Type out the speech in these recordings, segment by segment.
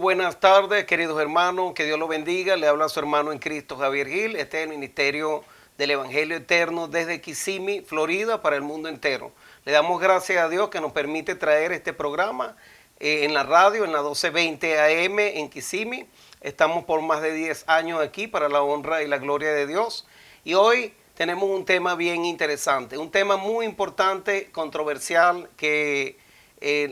buenas tardes, queridos hermanos, que Dios los bendiga. Le habla su hermano en Cristo, Javier Gil. Este es el Ministerio del Evangelio Eterno desde Kissimmee, Florida, para el mundo entero. Le damos gracias a Dios que nos permite traer este programa en la radio, en la 1220 AM en Kissimmee. Estamos por más de 10 años aquí para la honra y la gloria de Dios. Y hoy tenemos un tema bien interesante, un tema muy importante, controversial, que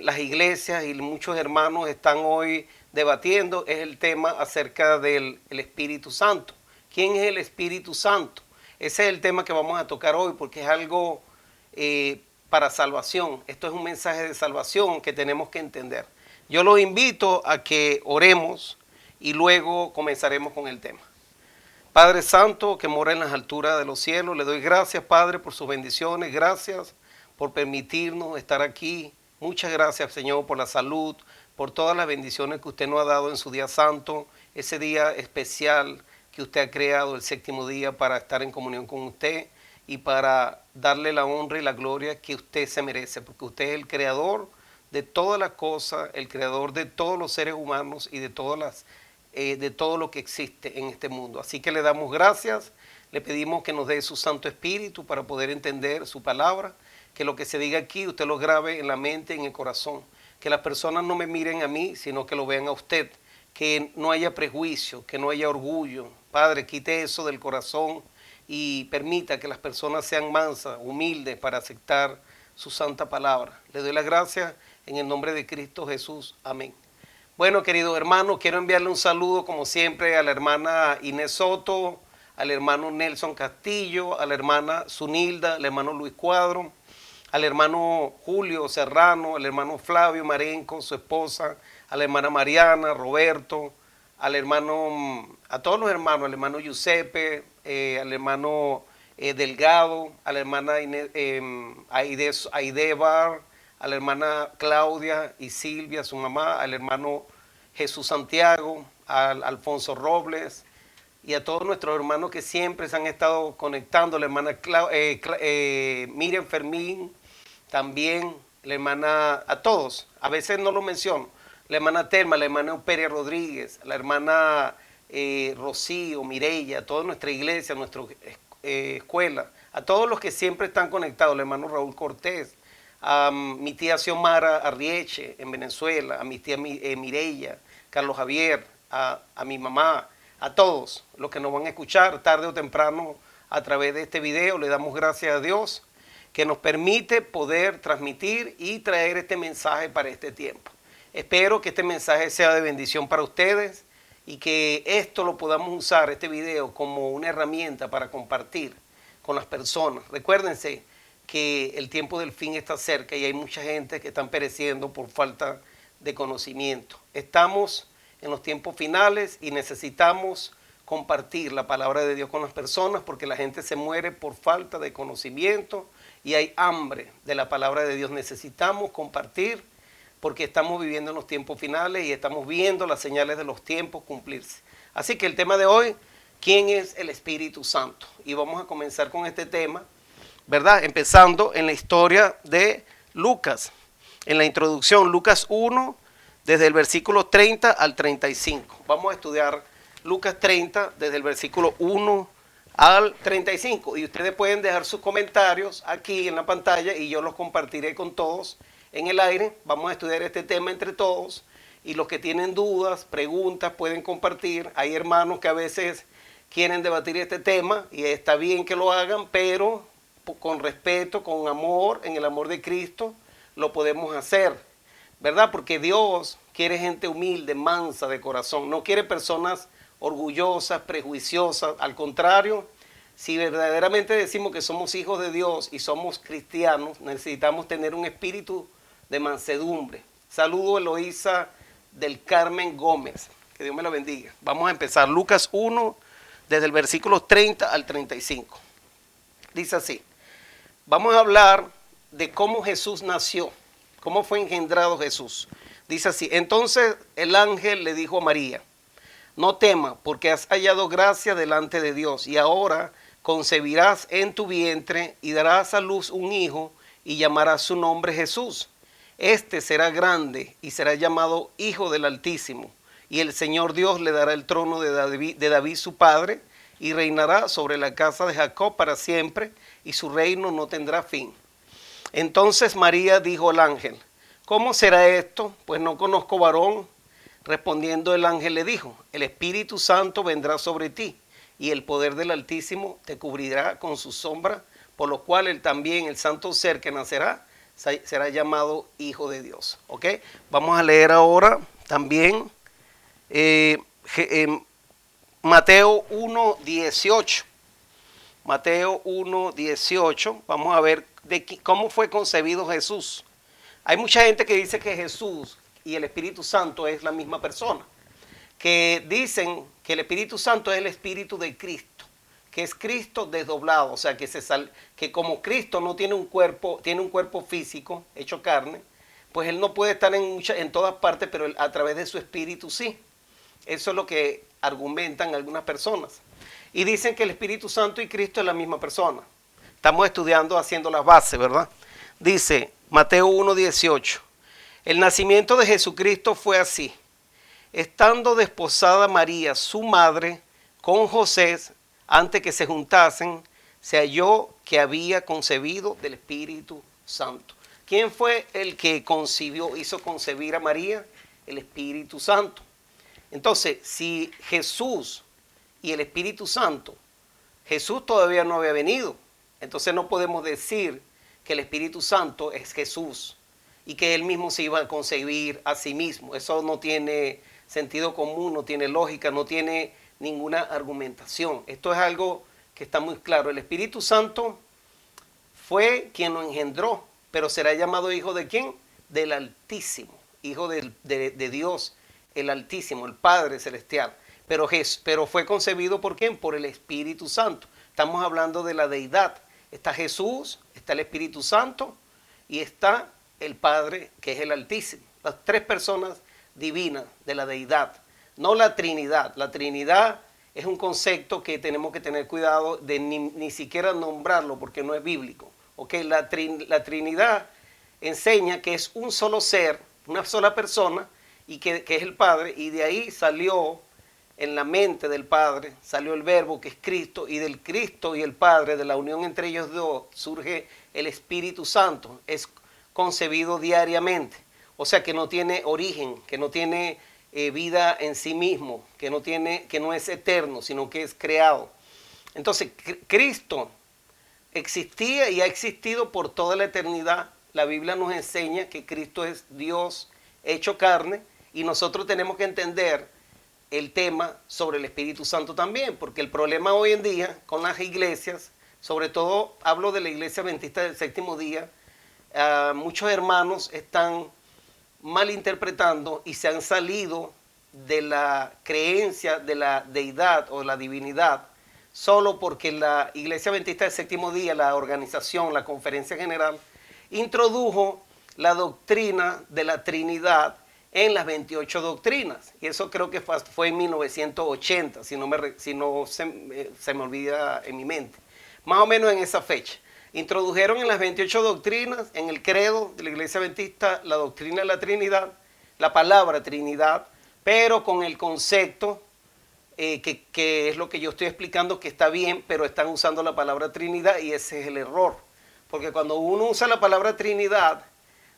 las iglesias y muchos hermanos están hoy debatiendo. Es el tema acerca del Espíritu Santo. ¿Quién es el Espíritu Santo? Ese es el tema que vamos a tocar hoy porque es algo para salvación. Esto es un mensaje de salvación que tenemos que entender. Yo los invito a que oremos y luego comenzaremos con el tema. Padre Santo, que mora en las alturas de los cielos, le doy gracias, Padre, por sus bendiciones. Gracias por permitirnos estar aquí. Muchas gracias, Señor, por la salud, por todas las bendiciones que usted nos ha dado en su día santo, ese día especial que usted ha creado, el séptimo día, para estar en comunión con usted y para darle la honra y la gloria que usted se merece, porque usted es el creador de todas las cosas, el creador de todos los seres humanos y de todo lo que existe en este mundo. Así que le damos gracias, le pedimos que nos dé su Santo Espíritu para poder entender su palabra, que lo que se diga aquí usted lo grabe en la mente, en el corazón, que las personas no me miren a mí, sino que lo vean a usted, que no haya prejuicio, que no haya orgullo. Padre, quite eso del corazón y permita que las personas sean mansas, humildes para aceptar su santa palabra. Le doy las gracias en el nombre de Cristo Jesús. Amén. Bueno, queridos hermanos, quiero enviarle un saludo como siempre a la hermana Inés Soto, al hermano Nelson Castillo, a la hermana Zunilda, al hermano Luis Cuadro, al hermano Julio Serrano, al hermano Flavio Marenco, su esposa, a la hermana Mariana, Roberto, al hermano, a todos los hermanos, al hermano Giuseppe, al hermano Delgado, a la hermana Aide Bar, a la hermana Claudia y Silvia, su mamá, al hermano Jesús Santiago, al Alfonso Robles y a todos nuestros hermanos que siempre se han estado conectando, la hermana Miriam Fermín, también la hermana, a todos, a veces no lo menciono, la hermana Telma, la hermana Pérez Rodríguez, la hermana Rocío, Mireya, toda nuestra iglesia, nuestra escuela, a todos los que siempre están conectados, el hermano Raúl Cortés, a mi tía Xiomara Arrieche en Venezuela, a mi tía Mireya, Carlos Javier, a mi mamá, a todos los que nos van a escuchar tarde o temprano a través de este video. Le damos gracias a Dios que nos permite poder transmitir y traer este mensaje para este tiempo. Espero que este mensaje sea de bendición para ustedes y que esto lo podamos usar, este video, como una herramienta para compartir con las personas. Recuérdense que el tiempo del fin está cerca y hay mucha gente que están pereciendo por falta de conocimiento. Estamos en los tiempos finales y necesitamos compartir la palabra de Dios con las personas porque la gente se muere por falta de conocimiento y hay hambre de la palabra de Dios. Necesitamos compartir porque estamos viviendo en los tiempos finales y estamos viendo las señales de los tiempos cumplirse. Así que el tema de hoy, ¿quién es el Espíritu Santo? Y vamos a comenzar con este tema, ¿verdad? Empezando en la historia de Lucas, en la introducción, Lucas 1, desde el versículo 30 al 35. Vamos a estudiar Lucas 30, desde el versículo 1 al 35. Y ustedes pueden dejar sus comentarios aquí en la pantalla y yo los compartiré con todos en el aire. Vamos a estudiar este tema entre todos y los que tienen dudas, preguntas, pueden compartir. Hay hermanos que a veces quieren debatir este tema y está bien que lo hagan, pero con respeto, con amor, en el amor de Cristo, lo podemos hacer, ¿verdad? Porque Dios quiere gente humilde, mansa de corazón, no quiere personas orgullosas, prejuiciosas. Al contrario, si verdaderamente decimos que somos hijos de Dios y somos cristianos, necesitamos tener un espíritu de mansedumbre. Saludo a Eloísa del Carmen Gómez, que Dios me la bendiga. Vamos a empezar, Lucas 1, desde el versículo 30 al 35. Dice así. Vamos a hablar de cómo Jesús nació, cómo fue engendrado Jesús. Dice así, entonces el ángel le dijo a María, no temas, porque has hallado gracia delante de Dios, y ahora concebirás en tu vientre y darás a luz un hijo, y llamarás su nombre Jesús. Este será grande y será llamado Hijo del Altísimo, y el Señor Dios le dará el trono de David su padre, y reinará sobre la casa de Jacob para siempre, y su reino no tendrá fin. Entonces María dijo al ángel: ¿cómo será esto? Pues no conozco varón. Respondiendo el ángel le dijo: el Espíritu Santo vendrá sobre ti, y el poder del Altísimo te cubrirá con su sombra, por lo cual él también, el santo ser que nacerá, será llamado Hijo de Dios. ¿Ok? Vamos a leer ahora también Mateo 1:18. Mateo 1:18. Vamos a ver cómo fue concebido Jesús. Hay mucha gente que dice que Jesús y el Espíritu Santo es la misma persona, que dicen que el Espíritu Santo es el Espíritu de Cristo, que es Cristo desdoblado, o sea, que como Cristo no tiene un cuerpo físico hecho carne, pues Él no puede estar en todas partes, pero a través de su Espíritu sí. Eso es lo que argumentan algunas personas. Y dicen que el Espíritu Santo y Cristo es la misma persona. Estamos estudiando, haciendo las bases, ¿verdad? Dice Mateo 1:18. El nacimiento de Jesucristo fue así. Estando desposada María, su madre, con José, antes que se juntasen, se halló que había concebido del Espíritu Santo. ¿Quién fue el que hizo concebir a María? El Espíritu Santo. Entonces, si Jesús y el Espíritu Santo, Jesús todavía no había venido, entonces no podemos decir que el Espíritu Santo es Jesús y que Él mismo se iba a concebir a sí mismo. Eso no tiene sentido común, no tiene lógica, no tiene ninguna argumentación. Esto es algo que está muy claro. El Espíritu Santo fue quien lo engendró, pero será llamado Hijo ¿de quién? Del Altísimo, Hijo de Dios, el Altísimo, el Padre Celestial. Pero fue concebido ¿por quién? Por el Espíritu Santo. Estamos hablando de la deidad. Está Jesús, está el Espíritu Santo y está el Padre, que es el Altísimo. Las tres personas divinas de la deidad, no la Trinidad. La Trinidad es un concepto que tenemos que tener cuidado de ni siquiera nombrarlo porque no es bíblico. ¿Okay? La Trinidad enseña que es un solo ser, una sola persona, y que es el Padre, y de ahí salió, en la mente del Padre, salió el Verbo, que es Cristo, y del Cristo y el Padre, de la unión entre ellos dos, surge el Espíritu Santo. Es concebido diariamente, o sea que no tiene origen, que no tiene vida en sí mismo, que no es eterno, sino que es creado. Entonces, Cristo existía y ha existido por toda la eternidad. La Biblia nos enseña que Cristo es Dios hecho carne, y nosotros tenemos que entender el tema sobre el Espíritu Santo también, porque el problema hoy en día con las iglesias, sobre todo hablo de la iglesia adventista del séptimo día, muchos hermanos están malinterpretando y se han salido de la creencia de la deidad o la divinidad, solo porque la iglesia adventista del séptimo día, la organización, la conferencia general, introdujo la doctrina de la Trinidad en las 28 doctrinas, y eso creo que fue en 1980, si no se me olvida en mi mente, más o menos en esa fecha. Introdujeron en las 28 doctrinas, en el credo de la iglesia adventista, la doctrina de la Trinidad, la palabra Trinidad, pero con el concepto que es lo que yo estoy explicando, que está bien, pero están usando la palabra Trinidad, y ese es el error, porque cuando uno usa la palabra Trinidad,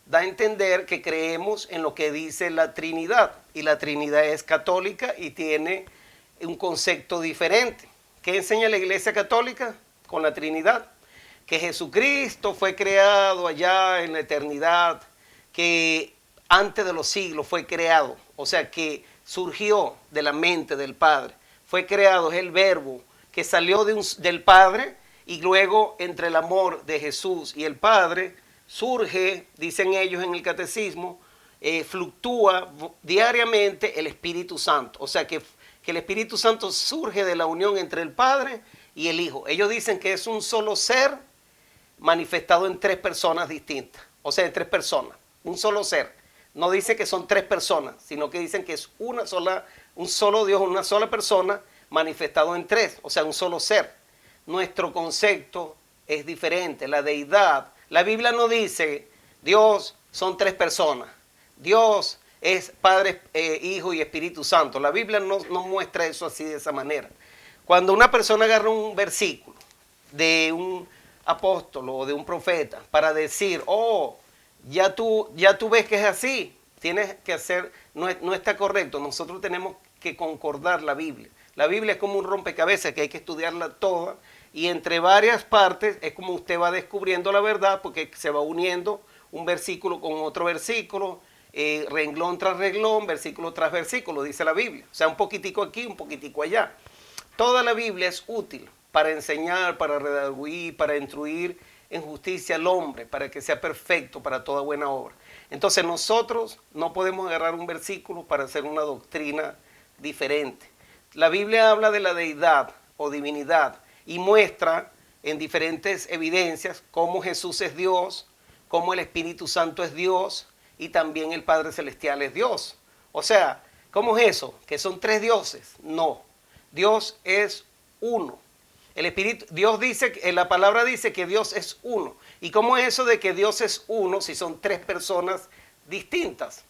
da a entender que creemos en lo que dice la Trinidad, y la Trinidad es católica y tiene un concepto diferente. ¿Qué enseña la Iglesia Católica con la Trinidad? Que Jesucristo fue creado allá en la eternidad, que antes de los siglos fue creado, o sea que surgió de la mente del Padre, fue creado, es el Verbo que salió del Padre, y luego entre el amor de Jesús y el Padre surge, dicen ellos en el catecismo, fluctúa diariamente el Espíritu Santo. O sea que el Espíritu Santo surge de la unión entre el Padre y el Hijo. Ellos dicen que es un solo ser manifestado en tres personas distintas. O sea, en tres personas, un solo ser. No dice que son tres personas, sino que dicen que es un solo Dios, una sola persona manifestado en tres. O sea, un solo ser. Nuestro concepto es diferente. La deidad, la Biblia no dice Dios son tres personas, Dios es Padre, Hijo y Espíritu Santo. La Biblia no muestra eso así de esa manera. Cuando una persona agarra un versículo de un apóstol o de un profeta para decir, oh, ya tú ves que es así, tienes que hacer, no está correcto. Nosotros tenemos que concordar la Biblia. La Biblia es como un rompecabezas que hay que estudiarla toda, y entre varias partes es como usted va descubriendo la verdad, porque se va uniendo un versículo con otro versículo, renglón tras renglón, versículo tras versículo, dice la Biblia. O sea, un poquitico aquí, un poquitico allá. Toda la Biblia es útil para enseñar, para redarguir, para instruir en justicia al hombre, para que sea perfecto para toda buena obra. Entonces nosotros no podemos agarrar un versículo para hacer una doctrina diferente. La Biblia habla de la deidad o divinidad y muestra en diferentes evidencias cómo Jesús es Dios, cómo el Espíritu Santo es Dios y también el Padre Celestial es Dios. O sea, ¿cómo es eso? ¿Que son tres dioses? No, Dios es uno. El Espíritu, Dios dice, la palabra dice que Dios es uno. ¿Y cómo es eso de que Dios es uno si son tres personas distintas?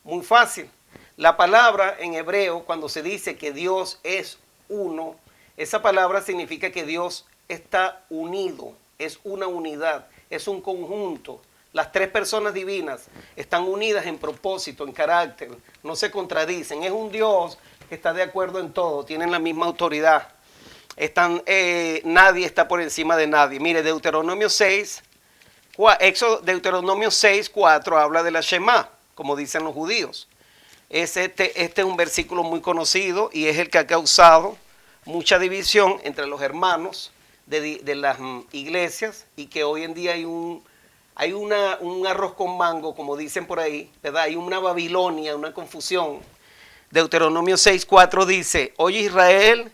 Muy fácil. La palabra en hebreo, cuando se dice que Dios es uno, esa palabra significa que Dios está unido, es una unidad, es un conjunto. Las tres personas divinas están unidas en propósito, en carácter, no se contradicen. Es un Dios que está de acuerdo en todo, tienen la misma autoridad. Nadie está por encima de nadie. Mire, Deuteronomio 6, Deuteronomio 6, 4 habla de la Shema, como dicen los judíos. Este es un versículo muy conocido y es el que ha causado mucha división entre los hermanos de las iglesias, y que hoy en día hay un arroz con mango, como dicen por ahí, ¿verdad? Hay una Babilonia, una confusión. Deuteronomio 6, 4 dice, oye Israel,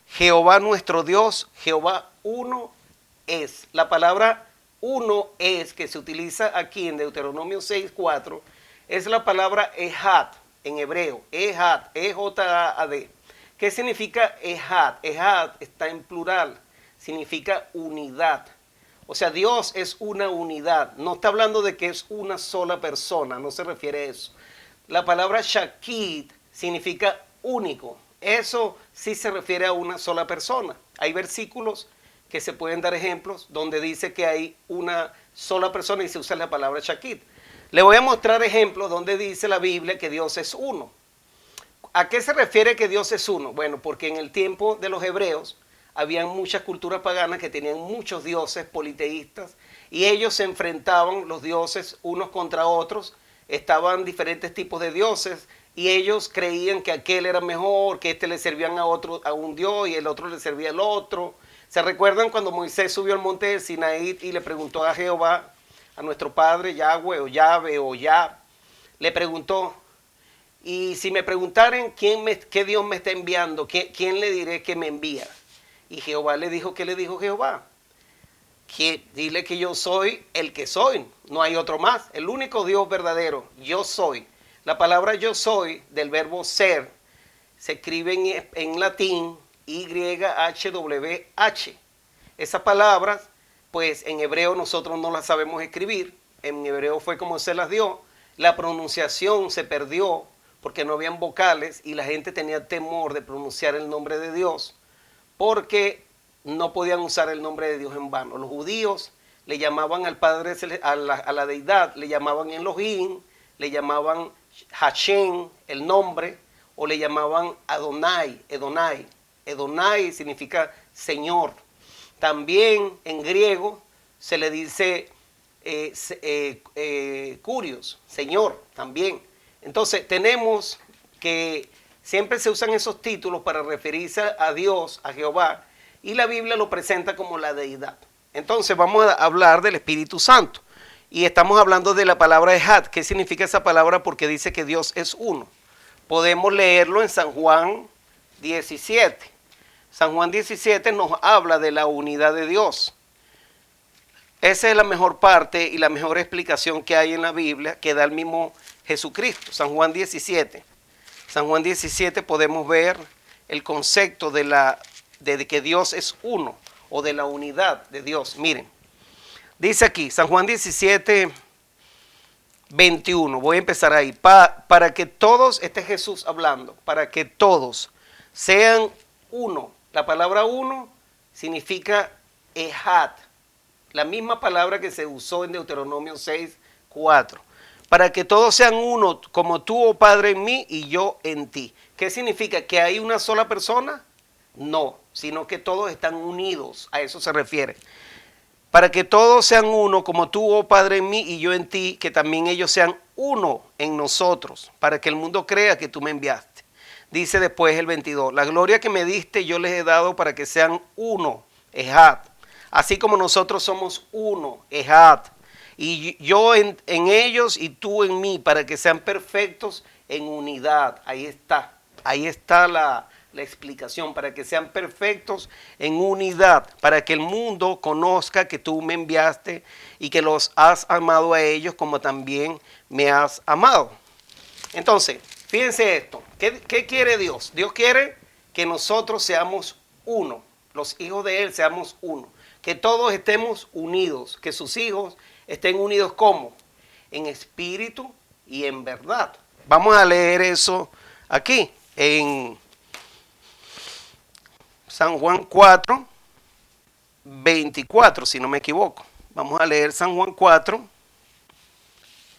Jehová nuestro Dios, Jehová uno es. La palabra uno es, que se utiliza aquí en Deuteronomio 6, 4, es la palabra Ejad en hebreo. Ejad, E-J-A-D. ¿Qué significa Ejad? Ejad está en plural, significa unidad. O sea, Dios es una unidad. No está hablando de que es una sola persona, no se refiere a eso. La palabra Shakid significa único. Eso sí se refiere a una sola persona. Hay versículos que se pueden dar ejemplos donde dice que hay una sola persona y se usa la palabra Shakid. Le voy a mostrar ejemplos donde dice la Biblia que Dios es uno. ¿A qué se refiere que Dios es uno? Bueno, porque en el tiempo de los hebreos habían muchas culturas paganas que tenían muchos dioses politeístas, y ellos se enfrentaban, los dioses, unos contra otros. Estaban diferentes tipos de dioses y ellos creían que aquel era mejor, que este le servían a un dios y el otro le servía al otro. ¿Se recuerdan cuando Moisés subió al monte de Sinaí y le preguntó a Jehová, a nuestro padre Yahweh o Yahvé o Yah, le preguntó, y si me preguntaren qué Dios me está enviando, ¿quién le diré que me envía? Y Jehová le dijo, ¿qué le dijo Jehová? Que dile que yo soy el que soy, no hay otro más, el único Dios verdadero, yo soy. La palabra yo soy, del verbo ser, se escribe en latín YHWH. Esas palabras, pues en hebreo nosotros no las sabemos escribir, en hebreo fue como se las dio, la pronunciación se perdió porque no habían vocales y la gente tenía temor de pronunciar el nombre de Dios, porque no podían usar el nombre de Dios en vano. Los judíos le llamaban al Padre, a la deidad, le llamaban Elohim, le llamaban Hashem, el nombre, o le llamaban Adonai, Edonai. Edonai significa Señor. También en griego se le dice Kurios, Señor, también. Entonces tenemos que siempre se usan esos títulos para referirse a Dios, a Jehová, y la Biblia lo presenta como la deidad. Entonces vamos a hablar del Espíritu Santo. Y estamos hablando de la palabra Ejad. ¿Qué significa esa palabra? Porque dice que Dios es uno. Podemos leerlo en San Juan 17. San Juan 17 nos habla de la unidad de Dios. Esa es la mejor parte y la mejor explicación que hay en la Biblia, que da el mismo Jesucristo. San Juan 17. San Juan 17 podemos ver el concepto de que Dios es uno, o de la unidad de Dios. Miren, dice aquí, San Juan 17, 21. Voy a empezar ahí. Para que todos, este es Jesús hablando, para que todos sean uno. La palabra uno significa ejad, la misma palabra que se usó en Deuteronomio 6:4. Para que todos sean uno, como tú, oh Padre, en mí y yo en ti. ¿Qué significa? ¿Que hay una sola persona? No, sino que todos están unidos. A eso se refiere. Para que todos sean uno, como tú, oh Padre, en mí y yo en ti, que también ellos sean uno en nosotros, para que el mundo crea que tú me enviaste. Dice después el 22, la gloria que me diste yo les he dado para que sean uno, ejad, así como nosotros somos uno, ejad, y yo en ellos y tú en mí, para que sean perfectos en unidad. Ahí está la explicación, para que sean perfectos en unidad, para que el mundo conozca que tú me enviaste y que los has amado a ellos como también me has amado. Entonces, fíjense esto, ¿qué quiere Dios? Dios quiere que nosotros seamos uno, los hijos de Él seamos uno, que todos estemos unidos, que sus hijos estén unidos ¿cómo? En espíritu y en verdad. Vamos a leer eso aquí en San Juan 4, 24, si no me equivoco. Vamos a leer San Juan 4,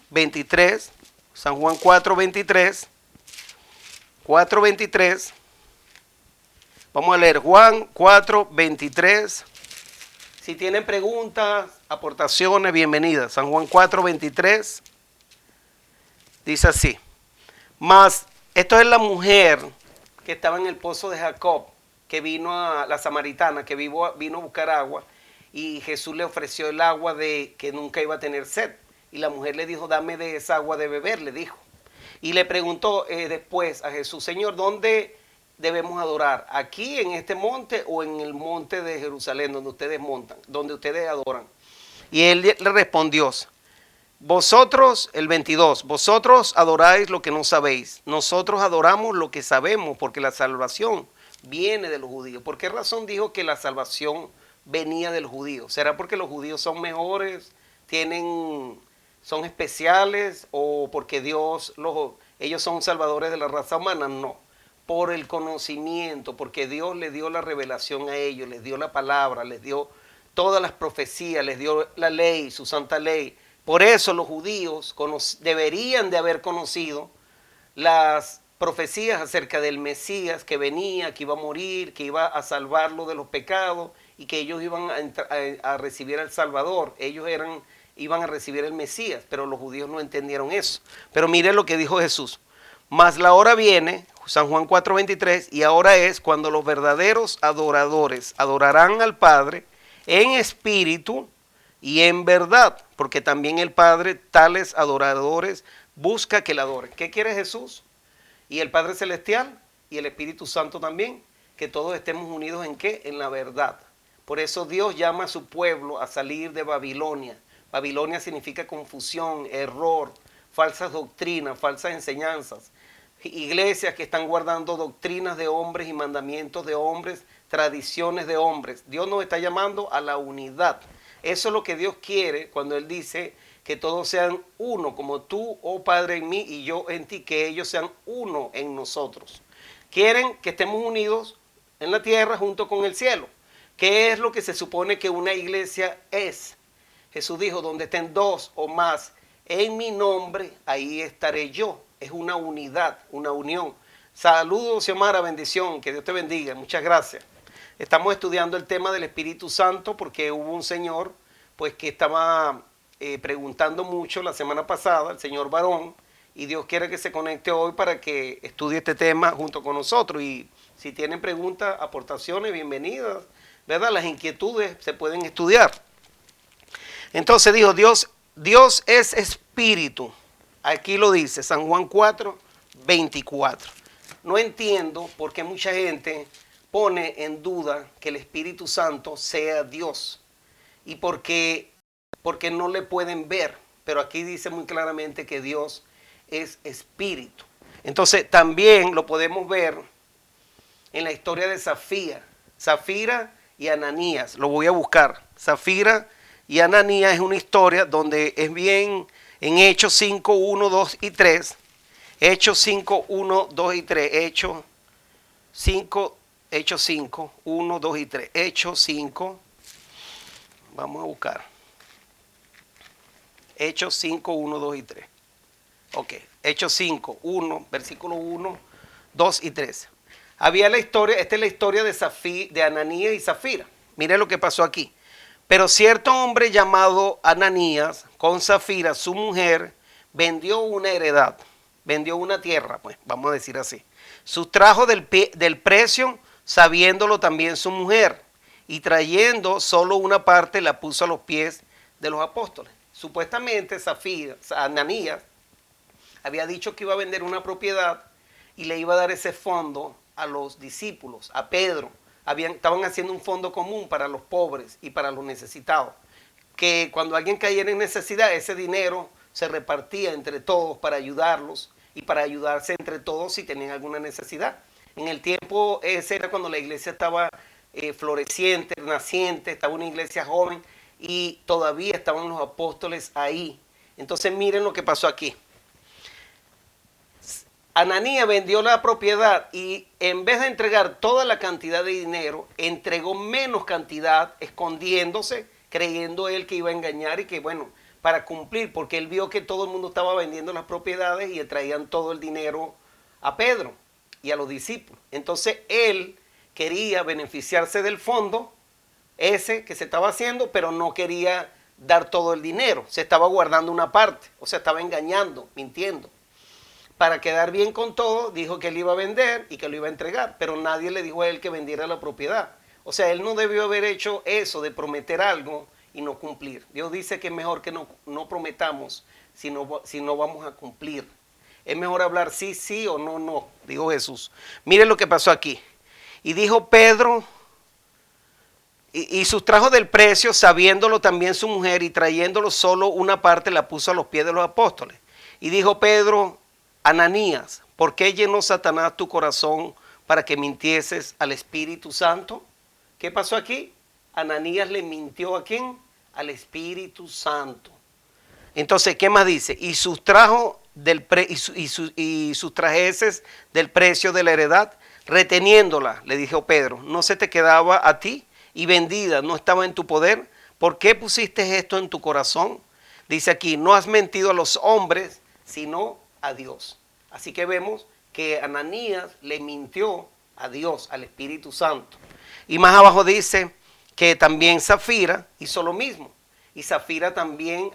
23. San Juan 4, 23. 4, 23. Vamos a leer Juan 4, 23. Si tienen preguntas, aportaciones, bienvenidas. San Juan 4, 23. Dice así. Mas, esto es la mujer que estaba en el pozo de Jacob, que vino a la samaritana, que vino a buscar agua, y Jesús le ofreció el agua de que nunca iba a tener sed. Y la mujer le dijo, dame de esa agua de beber, le dijo. Y le preguntó después a Jesús, Señor, ¿dónde debemos adorar? ¿Aquí en este monte o en el monte de Jerusalén, donde ustedes montan, donde ustedes adoran? Y él le respondió, vosotros, el 22, vosotros adoráis lo que no sabéis. Nosotros adoramos lo que sabemos, porque la salvación viene de los judíos. ¿Por qué razón dijo que la salvación venía de los judíos? ¿Será porque los judíos son mejores, son especiales, o porque ellos son salvadores de la raza humana? No, por el conocimiento, porque Dios les dio la revelación a ellos, les dio la palabra, les dio todas las profecías, les dio la ley, su santa ley. Por eso los judíos deberían de haber conocido las profecías acerca del Mesías que venía, que iba a morir, que iba a salvarlo de los pecados y que ellos iban a recibir al Salvador. Ellos iban a recibir el Mesías, pero los judíos no entendieron eso. Pero mire lo que dijo Jesús. Mas la hora viene, San Juan 4:23, y ahora es cuando los verdaderos adoradores adorarán al Padre en espíritu y en verdad, porque también el Padre tales adoradores busca que le adoren. ¿Qué quiere Jesús? Y el Padre Celestial y el Espíritu Santo también, que todos estemos unidos ¿en qué? En la verdad. Por eso Dios llama a su pueblo a salir de Babilonia. Babilonia significa confusión, error, falsas doctrinas, falsas enseñanzas. Iglesias que están guardando doctrinas de hombres y mandamientos de hombres, tradiciones de hombres. Dios nos está llamando a la unidad. Eso es lo que Dios quiere cuando Él dice que todos sean uno, como tú, oh Padre, en mí y yo en ti, que ellos sean uno en nosotros. Quieren que estemos unidos en la tierra junto con el cielo. ¿Qué es lo que se supone que una iglesia es? Jesús dijo, donde estén dos o más en mi nombre, ahí estaré yo. Es una unidad, una unión. Saludos, Xiomara, bendición, que Dios te bendiga. Muchas gracias. Estamos estudiando el tema del Espíritu Santo porque hubo un señor pues que estaba preguntando mucho la semana pasada, el señor Barón, y Dios quiere que se conecte hoy para que estudie este tema junto con nosotros. Y si tienen preguntas, aportaciones, bienvenidas, ¿verdad? Las inquietudes se pueden estudiar. Entonces dijo, Dios es espíritu. Aquí lo dice, San Juan 4, 24. No entiendo por qué mucha gente pone en duda que el Espíritu Santo sea Dios. Y porque no le pueden ver. Pero aquí dice muy claramente que Dios es espíritu. Entonces también lo podemos ver en la historia de Zafira y Ananías. Lo voy a buscar. Zafira y Ananías es una historia donde es bien en Hechos 5, 1, 2 y 3. Hechos 5, 1, 2 y 3. Hechos 5, 1, 2 y 3. Hechos 5. Vamos a buscar. Hechos 5, 1, 2 y 3. Ok. Hechos 5, 1, versículo 1, 2 y 3. Había la historia, esta es la historia de Ananías y Zafira. Mire lo que pasó aquí. Pero cierto hombre llamado Ananías, con Zafira, su mujer, vendió una heredad, vendió una tierra, pues, vamos a decir así. Sustrajo del precio, sabiéndolo también su mujer, y trayendo solo una parte, la puso a los pies de los apóstoles. Supuestamente Ananías había dicho que iba a vender una propiedad y le iba a dar ese fondo a los discípulos, a Pedro. Estaban haciendo un fondo común para los pobres y para los necesitados, que cuando alguien cayera en necesidad, ese dinero se repartía entre todos para ayudarlos y para ayudarse entre todos si tenían alguna necesidad. En el tiempo ese era cuando la iglesia estaba floreciente, naciente, estaba una iglesia joven y todavía estaban los apóstoles ahí. Entonces miren lo que pasó aquí. Ananías vendió la propiedad y en vez de entregar toda la cantidad de dinero, entregó menos cantidad, escondiéndose, creyendo él que iba a engañar y que bueno, para cumplir, porque él vio que todo el mundo estaba vendiendo las propiedades y le traían todo el dinero a Pedro y a los discípulos. Entonces él quería beneficiarse del fondo ese que se estaba haciendo, pero no quería dar todo el dinero, se estaba guardando una parte, o sea, estaba engañando, mintiendo. Para quedar bien con todo, dijo que él iba a vender y que lo iba a entregar, pero nadie le dijo a él que vendiera la propiedad. O sea, él no debió haber hecho eso de prometer algo y no cumplir. Dios dice que es mejor que no prometamos si no vamos a cumplir. Es mejor hablar sí, sí o no, no, dijo Jesús. Miren lo que pasó aquí. Y dijo Pedro, y sustrajo del precio, sabiéndolo también su mujer, y trayéndolo solo una parte, la puso a los pies de los apóstoles. Y dijo Pedro, Ananías, ¿por qué llenó Satanás tu corazón para que mintieses al Espíritu Santo? ¿Qué pasó aquí? Ananías le mintió ¿a quién? Al Espíritu Santo. Entonces, ¿qué más dice? Y sustrajo sustrajeses del precio de la heredad, reteniéndola, le dijo Pedro, ¿no se te quedaba a ti? Y vendida, ¿no estaba en tu poder? ¿Por qué pusiste esto en tu corazón? Dice aquí, no has mentido a los hombres, sino a Dios. Así que vemos que Ananías le mintió a Dios, al Espíritu Santo. Y más abajo dice que también Zafira hizo lo mismo. Y Zafira también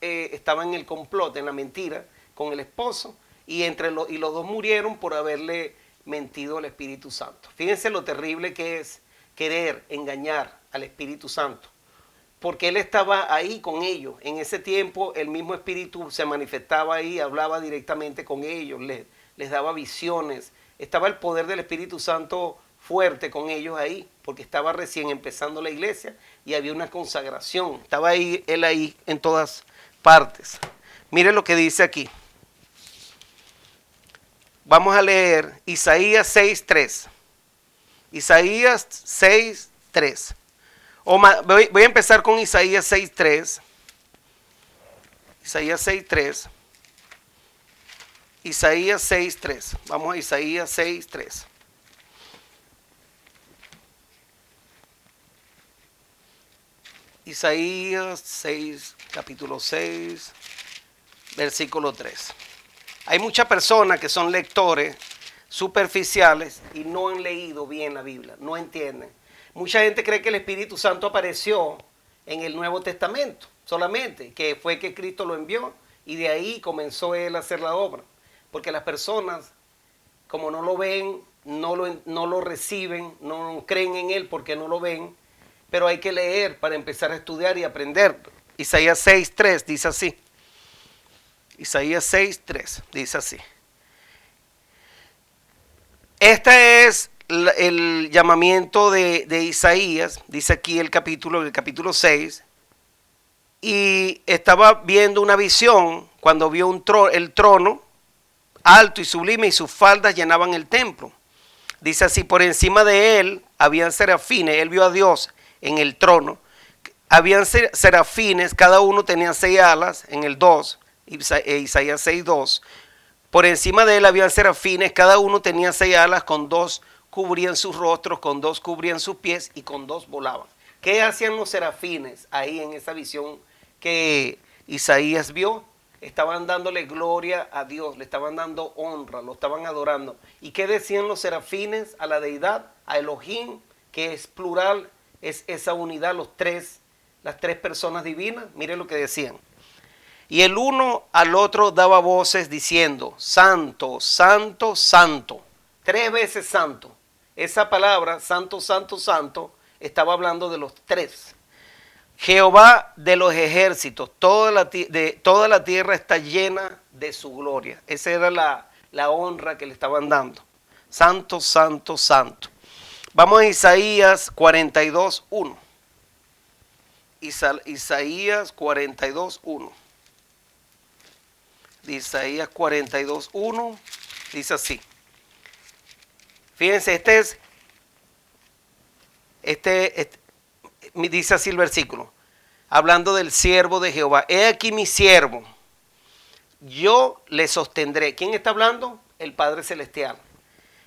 estaba en el complot, en la mentira, con el esposo. Y los dos murieron por haberle mentido al Espíritu Santo. Fíjense lo terrible que es querer engañar al Espíritu Santo. Porque él estaba ahí con ellos. En ese tiempo el mismo Espíritu se manifestaba ahí, hablaba directamente con ellos, les daba visiones. Estaba el poder del Espíritu Santo fuerte con ellos ahí, porque estaba recién empezando la iglesia y había una consagración. Estaba él ahí en todas partes. Mire lo que dice aquí. Vamos a leer Isaías 6:3. Isaías 6:3. Voy a empezar con Isaías 6:3. Isaías 6:3. Isaías 6:3. Vamos a Isaías 6:3. Isaías 6, capítulo 6, versículo 3. Hay muchas personas que son lectores superficiales y no han leído bien la Biblia, no entienden. Mucha gente cree que el Espíritu Santo apareció en el Nuevo Testamento solamente, que fue que Cristo lo envió y de ahí comenzó él a hacer la obra. Porque las personas, como no lo ven, no lo reciben, no creen en él porque no lo ven, pero hay que leer para empezar a estudiar y aprender. Isaías 6:3 dice así. Isaías 6:3 dice así. Este es el llamamiento de Isaías, dice aquí el capítulo 6, y estaba viendo una visión cuando vio el trono alto y sublime y sus faldas llenaban el templo. Dice así, por encima de él habían serafines, él vio a Dios en el trono, habían serafines, cada uno tenía 6 alas, en el 2, Isaías 6:2. Por encima de él había serafines, cada uno tenía 6 alas, con 2 cubrían sus rostros, con 2 cubrían sus pies y con 2 volaban. ¿Qué hacían los serafines ahí en esa visión que Isaías vio? Estaban dándole gloria a Dios, le estaban dando honra, lo estaban adorando. ¿Y qué decían los serafines a la deidad? A Elohim, que es plural, es esa unidad, las tres personas divinas. Mire lo que decían. Y el uno al otro daba voces diciendo, santo, santo, santo. 3 veces santo. Esa palabra, santo, santo, santo, estaba hablando de los 3. Jehová de los ejércitos, toda la tierra está llena de su gloria. Esa era la honra que le estaban dando. Santo, santo, santo. Vamos a Isaías 42:1. Isaías 42:1. Isaías 42:1 dice así. Fíjense, dice así el versículo, hablando del siervo de Jehová. He aquí mi siervo, yo le sostendré. ¿Quién está hablando? El Padre Celestial.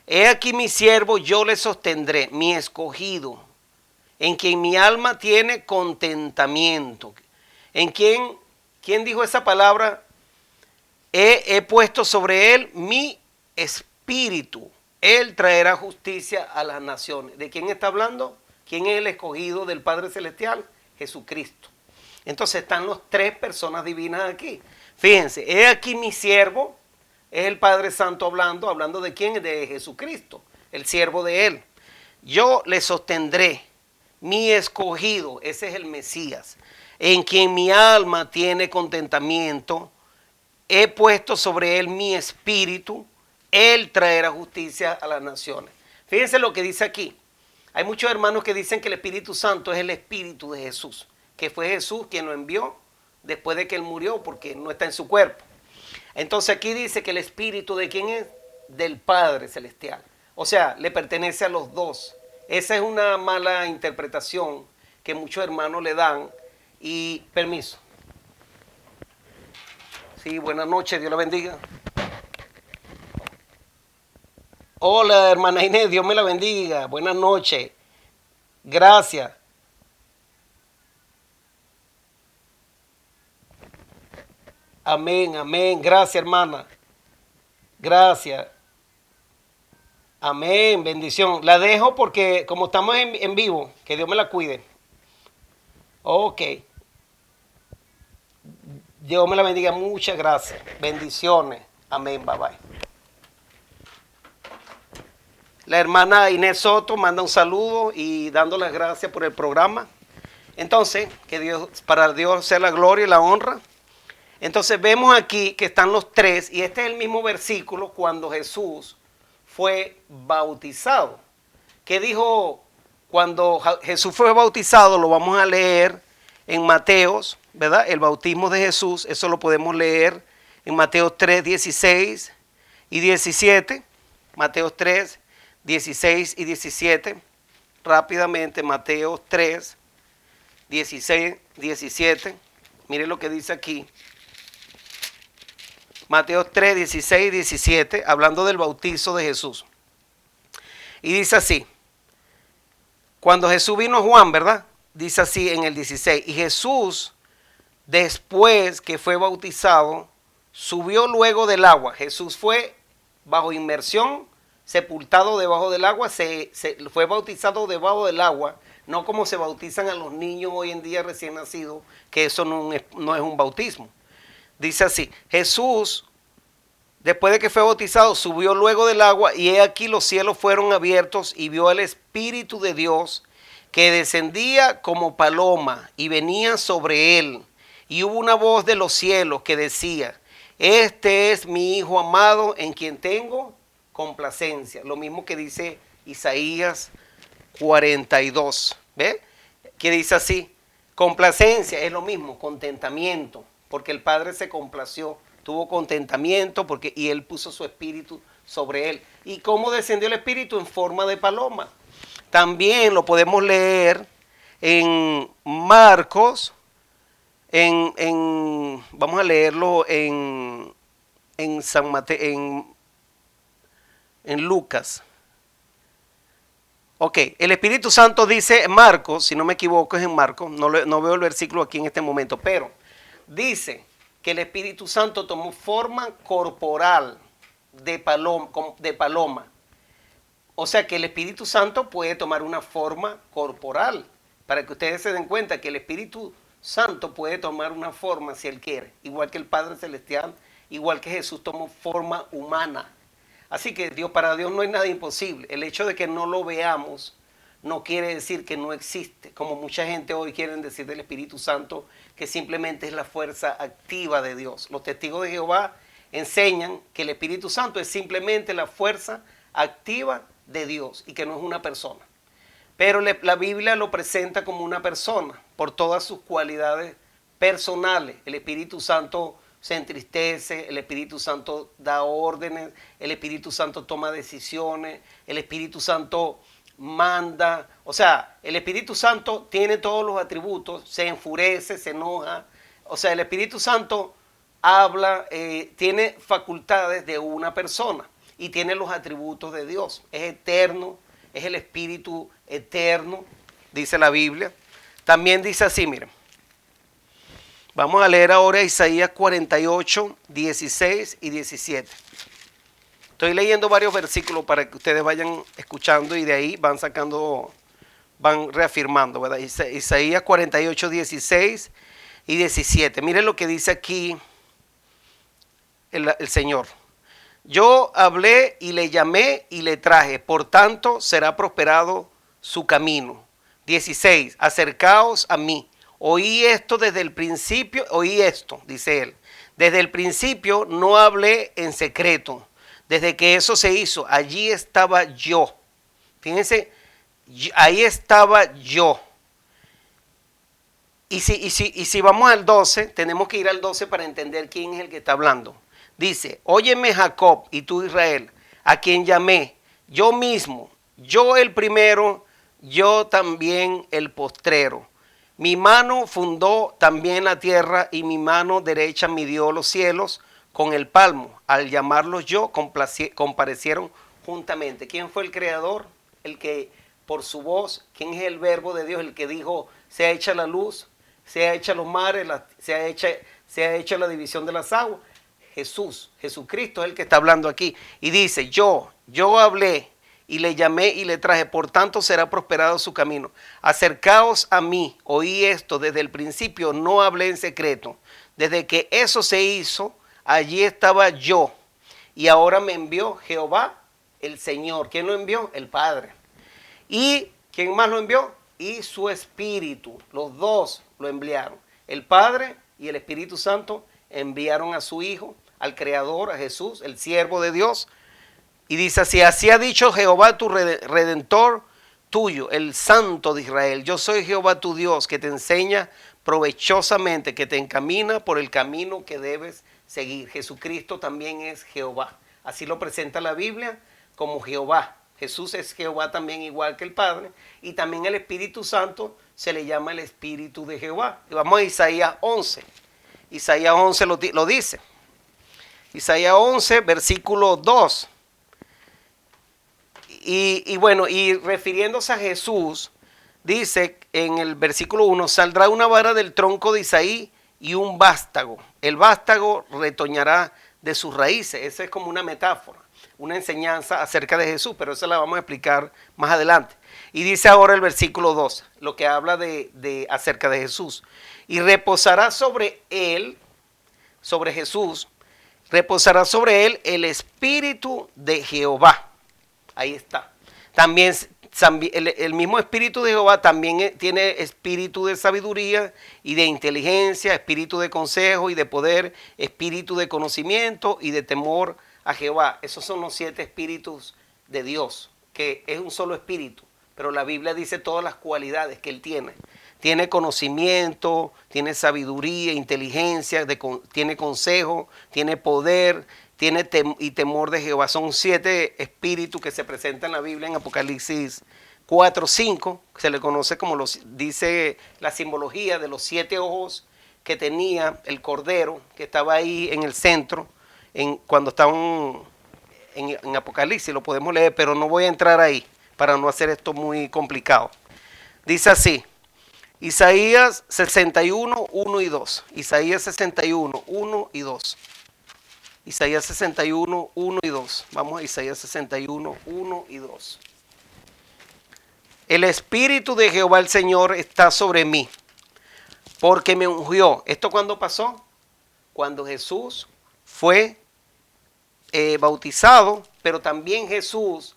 He aquí mi siervo, yo le sostendré, mi escogido, en quien mi alma tiene contentamiento. ¿En quién dijo esa palabra? He puesto sobre él mi espíritu. Él traerá justicia a las naciones. ¿De quién está hablando? ¿Quién es el escogido del Padre Celestial? Jesucristo. Entonces están las 3 personas divinas aquí. Fíjense, he aquí mi siervo, es el Padre Santo hablando de quién, de Jesucristo, el siervo de él. Yo le sostendré, mi escogido, ese es el Mesías, en quien mi alma tiene contentamiento. He puesto sobre él mi espíritu, él traerá justicia a las naciones. Fíjense lo que dice aquí. Hay muchos hermanos que dicen que el Espíritu Santo es el Espíritu de Jesús, que fue Jesús quien lo envió después de que él murió porque no está en su cuerpo. Entonces aquí dice que el Espíritu ¿de quién es? Del Padre Celestial. O sea, le pertenece a los 2. Esa es una mala interpretación que muchos hermanos le dan. Y permiso. Sí, buenas noches, Dios la bendiga. Hola, hermana Inés, Dios me la bendiga. Buenas noches. Gracias. Amén, amén. Gracias, hermana. Gracias. Amén, bendición. La dejo porque como estamos en vivo, que Dios me la cuide. Ok. Dios me la bendiga. Muchas gracias. Bendiciones. Amén, bye bye. La hermana Inés Soto manda un saludo y dando las gracias por el programa. Entonces, para Dios sea la gloria y la honra. Entonces vemos aquí que están los 3 y este es el mismo versículo cuando Jesús fue bautizado. ¿Qué dijo cuando Jesús fue bautizado? Lo vamos a leer en Mateos, ¿verdad? El bautismo de Jesús, eso lo podemos leer en Mateo 3, 16 y 17. Mateo 3, 16 y 17. Rápidamente, Mateo 3, 16, 17. Mire lo que dice aquí. Mateo 3, 16 y 17, hablando del bautizo de Jesús. Y dice así, cuando Jesús vino a Juan, ¿verdad? Dice así en el 16, y Jesús, después que fue bautizado, subió luego del agua. Jesús fue bajo inmersión, sepultado debajo del agua, fue bautizado debajo del agua, no como se bautizan a los niños hoy en día recién nacidos, que eso no es un bautismo. Dice así, Jesús, después de que fue bautizado, subió luego del agua y he aquí los cielos fueron abiertos y vio al Espíritu de Dios que descendía como paloma y venía sobre él. Y hubo una voz de los cielos que decía, este es mi Hijo amado en quien tengo complacencia. Lo mismo que dice Isaías 42. ¿Ve? Que dice así, complacencia es lo mismo, contentamiento. Porque el Padre se complació, tuvo contentamiento y Él puso su espíritu sobre Él. ¿Y cómo descendió el espíritu? En forma de paloma. También lo podemos leer en Marcos Vamos a leerlo en en Lucas. Ok, el Espíritu Santo dice en Marcos, si no me equivoco es en Marcos, no veo el versículo aquí en este momento, pero dice que el Espíritu Santo tomó forma corporal de paloma. O sea que el Espíritu Santo puede tomar una forma corporal, para que ustedes se den cuenta que el Espíritu Santo puede tomar una forma si Él quiere, igual que el Padre Celestial, igual que Jesús tomó forma humana. Así que para Dios no hay nada imposible. El hecho de que no lo veamos no quiere decir que no existe, como mucha gente hoy quieren decir del Espíritu Santo, que simplemente es la fuerza activa de Dios. Los testigos de Jehová enseñan que el Espíritu Santo es simplemente la fuerza activa de Dios y que no es una persona. Pero la Biblia lo presenta como una persona por todas sus cualidades personales. El Espíritu Santo se entristece, el Espíritu Santo da órdenes, el Espíritu Santo toma decisiones, el Espíritu Santo manda. O sea, el Espíritu Santo tiene todos los atributos, se enfurece, se enoja. O sea, el Espíritu Santo habla, tiene facultades de una persona y tiene los atributos de Dios. Es eterno, es el Espíritu eterno, dice la Biblia. También dice así, miren. Vamos a leer ahora Isaías 48, 16 y 17. Estoy leyendo varios versículos para que ustedes vayan escuchando y de ahí van reafirmando, ¿verdad? Isaías 48, 16 y 17. Miren lo que dice aquí el Señor. Yo hablé y le llamé y le traje, por tanto será prosperado su camino. 16. Acercaos a mí. Oí esto desde el principio, oí esto, dice él. Desde el principio no hablé en secreto. Desde que eso se hizo, allí estaba yo. Fíjense, ahí estaba yo. Y si vamos al 12, tenemos que ir al 12 para entender quién es el que está hablando. Dice, óyeme Jacob y tú Israel, a quien llamé, yo mismo, yo el primero, yo también el postrero. Mi mano fundó también la tierra y mi mano derecha midió los cielos con el palmo. Al llamarlos yo, comparecieron juntamente. ¿Quién fue el creador? El que por su voz, ¿quién es el verbo de Dios? El que dijo, sea hecha la luz, sea hecha los mares, sea hecha la división de las aguas. Jesucristo es el que está hablando aquí. Y dice, yo hablé y le llamé y le traje, por tanto será prosperado su camino. Acercaos a mí, oí esto desde el principio, no hablé en secreto. Desde que eso se hizo, allí estaba yo. Y ahora me envió Jehová, el Señor. ¿Quién lo envió? El Padre. ¿Y quién más lo envió? Y su Espíritu. Los dos lo enviaron. El Padre y el Espíritu Santo enviaron a su Hijo, al Creador, a Jesús, el siervo de Dios. Y dice así, así ha dicho Jehová tu Redentor tuyo, el Santo de Israel. Yo soy Jehová tu Dios, que te enseña provechosamente, que te encamina por el camino que debes seguir. Jesucristo también es Jehová. Así lo presenta la Biblia como Jehová. Jesús es Jehová también igual que el Padre. Y también el Espíritu Santo se le llama el Espíritu de Jehová. Y vamos a Isaías 11. Isaías 11 lo dice. Isaías 11, versículo 2. Y bueno, y refiriéndose a Jesús, dice en el versículo 1, saldrá una vara del tronco de Isaí y un vástago. El vástago retoñará de sus raíces. Esa es como una metáfora, una enseñanza acerca de Jesús, pero esa la vamos a explicar más adelante. Y dice ahora el versículo 2, lo que habla acerca de Jesús. Y reposará sobre él, sobre Jesús, reposará sobre él el Espíritu de Jehová. Ahí está. También el mismo Espíritu de Jehová también tiene espíritu de sabiduría y de inteligencia, espíritu de consejo y de poder, espíritu de conocimiento y de temor a Jehová. Esos son los 7 espíritus de Dios, que es un solo espíritu, pero la Biblia dice todas las cualidades que Él tiene. Tiene conocimiento, tiene sabiduría, inteligencia, tiene consejo, tiene poder, tiene y temor de Jehová. Son 7 espíritus que se presentan en la Biblia en Apocalipsis 4, 5. Se le conoce como dice la simbología de los 7 ojos que tenía el cordero, que estaba ahí en el centro, cuando estaban en Apocalipsis, lo podemos leer, pero no voy a entrar ahí para no hacer esto muy complicado. Dice así, Isaías 61, 1 y 2. Isaías 61, 1 y 2. Isaías 61, 1 y 2. Vamos a Isaías 61, 1 y 2. El Espíritu de Jehová el Señor está sobre mí, porque me ungió. ¿Esto cuándo pasó? Cuando Jesús fue bautizado, pero también Jesús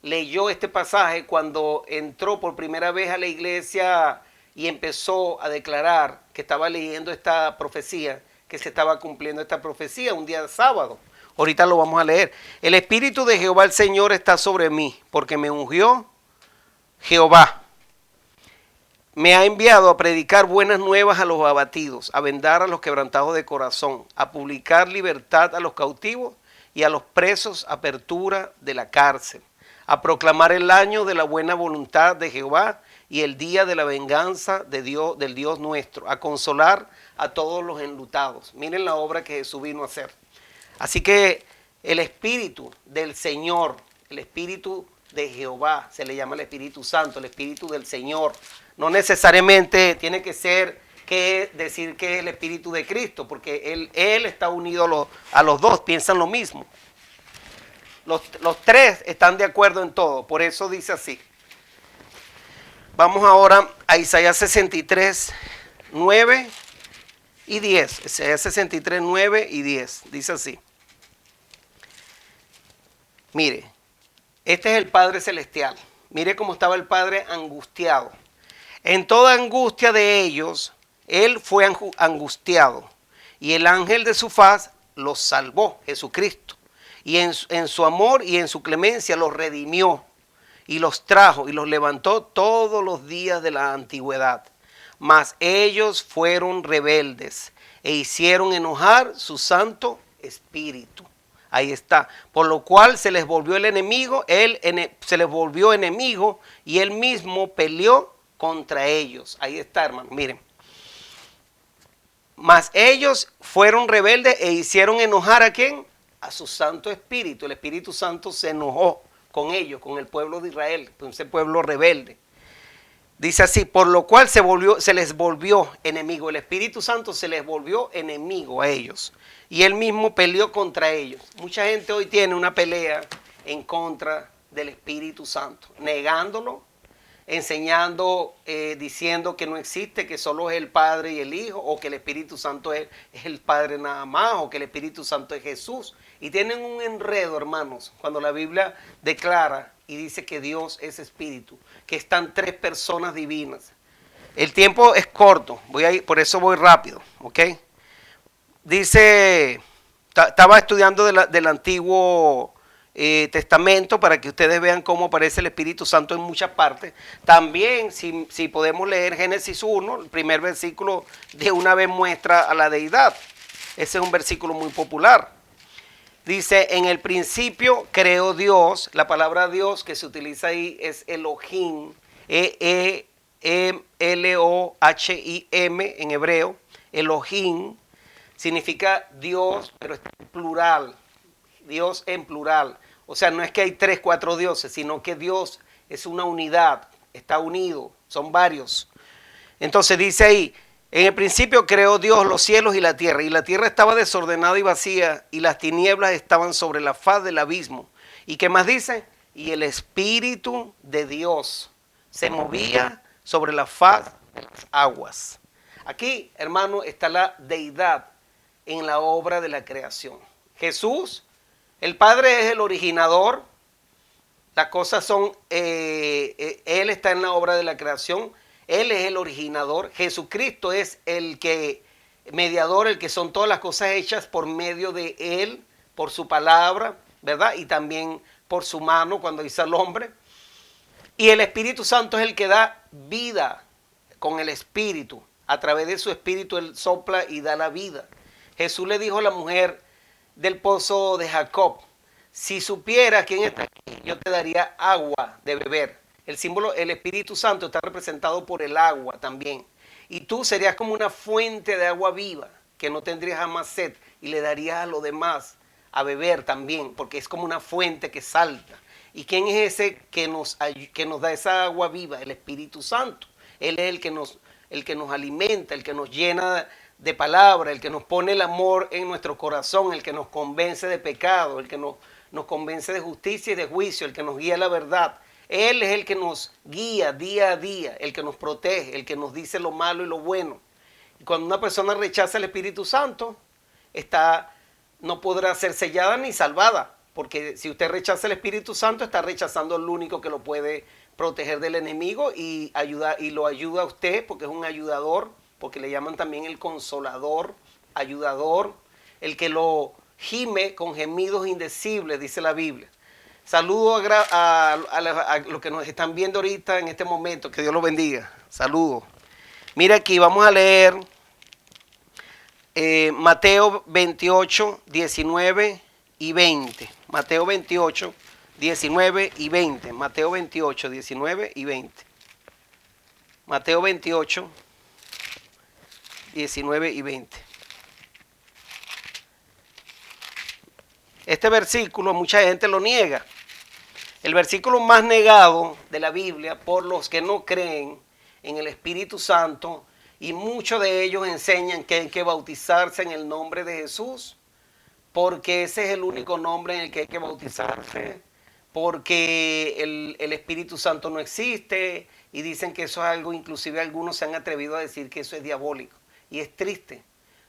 leyó este pasaje cuando entró por primera vez a la iglesia y empezó a declarar que estaba leyendo esta profecía, que se estaba cumpliendo esta profecía un día de sábado. Ahorita lo vamos a leer. El Espíritu de Jehová el Señor está sobre mí, porque me ungió Jehová. Me ha enviado a predicar buenas nuevas a los abatidos, a vendar a los quebrantados de corazón, a publicar libertad a los cautivos y a los presos apertura de la cárcel, a proclamar el año de la buena voluntad de Jehová y el día de la venganza de Dios, del Dios nuestro, a consolar a todos los enlutados. Miren la obra que Jesús vino a hacer. Así que el Espíritu del Señor, el Espíritu de Jehová, se le llama el Espíritu Santo, el Espíritu del Señor. No necesariamente tiene que ser decir que es el Espíritu de Cristo, porque Él está unido a los dos, piensan lo mismo. Los tres están de acuerdo en todo, por eso dice así. Vamos ahora a Isaías 63, 9 y 10. Isaías 63, 9 y 10. Dice así. Mire, este es el Padre Celestial. Mire cómo estaba el Padre angustiado. En toda angustia de ellos, Él fue angustiado. Y el ángel de su faz los salvó, Jesucristo. Y en su amor y en su clemencia los redimió. Y los trajo y los levantó todos los días de la antigüedad. Mas ellos fueron rebeldes e hicieron enojar su Santo Espíritu. Ahí está. Por lo cual se les volvió el enemigo, se les volvió enemigo y él mismo peleó contra ellos. Ahí está, hermano. Miren. Mas ellos fueron rebeldes e hicieron enojar ¿a quién? A su Santo Espíritu. El Espíritu Santo se enojó con ellos, con el pueblo de Israel, con ese pueblo rebelde. Dice así, por lo cual se les volvió enemigo. El Espíritu Santo se les volvió enemigo a ellos. Y él mismo peleó contra ellos. Mucha gente hoy tiene una pelea en contra del Espíritu Santo, negándolo, enseñando, diciendo que no existe, que solo es el Padre y el Hijo, o que el Espíritu Santo es el Padre nada más, o que el Espíritu Santo es Jesús. Y tienen un enredo, hermanos, cuando la Biblia declara y dice que Dios es Espíritu, que están tres personas divinas. El tiempo es corto, por eso voy rápido, ¿ok? Dice, estaba estudiando del Antiguo Testamento para que ustedes vean cómo aparece el Espíritu Santo en muchas partes. También, si podemos leer Génesis 1, el primer versículo de una vez muestra a la deidad. Ese es un versículo muy popular. Dice, en el principio creó Dios. La palabra Dios que se utiliza ahí es Elohim, Elohim en hebreo. Elohim significa Dios, pero es plural. Dios en plural. O sea, no es que hay 3, 4 dioses, sino que Dios es una unidad, está unido, son varios. Entonces dice ahí, en el principio creó Dios los cielos y la tierra estaba desordenada y vacía, y las tinieblas estaban sobre la faz del abismo. ¿Y qué más dice? Y el Espíritu de Dios se movía sobre la faz de las aguas. Aquí, hermano, está la deidad en la obra de la creación. Jesús, el Padre es el originador, las cosas son, Él está en la obra de la creación, Él es el originador, Jesucristo es el que mediador, el que son todas las cosas hechas por medio de Él, por su palabra, ¿verdad? Y también por su mano cuando hizo al hombre. Y el Espíritu Santo es el que da vida con el Espíritu. A través de su Espíritu Él sopla y da la vida. Jesús le dijo a la mujer del pozo de Jacob, si supiera quién está aquí, yo te daría agua de beber. El símbolo, el Espíritu Santo está representado por el agua también. Y tú serías como una fuente de agua viva, que no tendrías jamás sed y le darías a los demás a beber también, porque es como una fuente que salta. ¿Y quién es ese que nos da esa agua viva? El Espíritu Santo. Él es el que nos alimenta, el que nos llena de palabra, el que nos pone el amor en nuestro corazón, el que nos convence de pecado, el que nos convence de justicia y de juicio, el que nos guía a la verdad. Él es el que nos guía día a día, el que nos protege, el que nos dice lo malo y lo bueno. Y cuando una persona rechaza el Espíritu Santo, no podrá ser sellada ni salvada, porque si usted rechaza el Espíritu Santo, está rechazando al único que lo puede proteger del enemigo y lo ayuda a usted, porque es un ayudador, porque le llaman también el consolador, ayudador, el que lo gime con gemidos indecibles, dice la Biblia. Saludo a los que nos están viendo ahorita en este momento, que Dios los bendiga. Saludos. Mira aquí, vamos a leer Mateo 28, 19 y 20. Mateo 28, 19 y 20. Mateo 28, 19 y 20. Mateo 28, 19 y 20. Este versículo mucha gente lo niega. El versículo más negado de la Biblia por los que no creen en el Espíritu Santo, y muchos de ellos enseñan que hay que bautizarse en el nombre de Jesús, porque ese es el único nombre en el que hay que bautizarse, porque el Espíritu Santo no existe, y dicen que eso es algo, inclusive algunos se han atrevido a decir que eso es diabólico. Y es triste,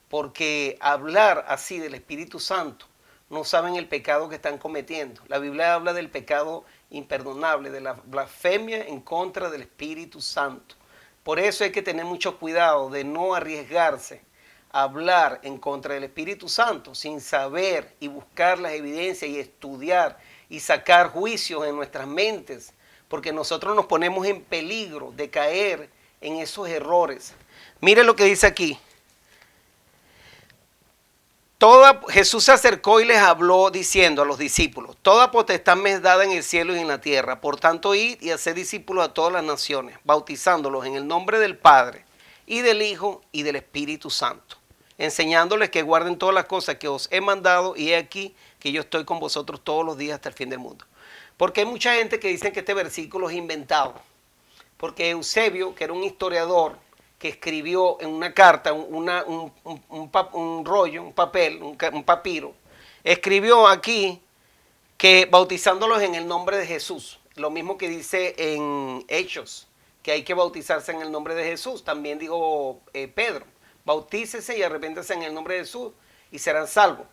porque hablar así del Espíritu Santo, no saben el pecado que están cometiendo. La Biblia habla del pecado imperdonable, de la blasfemia en contra del Espíritu Santo. Por eso hay que tener mucho cuidado de no arriesgarse a hablar en contra del Espíritu Santo sin saber y buscar las evidencias y estudiar y sacar juicios en nuestras mentes, porque nosotros nos ponemos en peligro de caer en esos errores. Mire lo que dice aquí. Jesús se acercó y les habló diciendo a los discípulos: toda potestad me es dada en el cielo y en la tierra. Por tanto, id y haced discípulos a todas las naciones, bautizándolos en el nombre del Padre y del Hijo y del Espíritu Santo, enseñándoles que guarden todas las cosas que os he mandado, y he aquí que yo estoy con vosotros todos los días hasta el fin del mundo. Porque hay mucha gente que dice que este versículo es inventado, porque Eusebio, que era un historiador, que escribió en una carta, un rollo, un papel, un papiro, escribió aquí que bautizándolos en el nombre de Jesús, lo mismo que dice en Hechos, que hay que bautizarse en el nombre de Jesús. También dijo Pedro: bautícese y arrepéntase en el nombre de Jesús y serán salvos.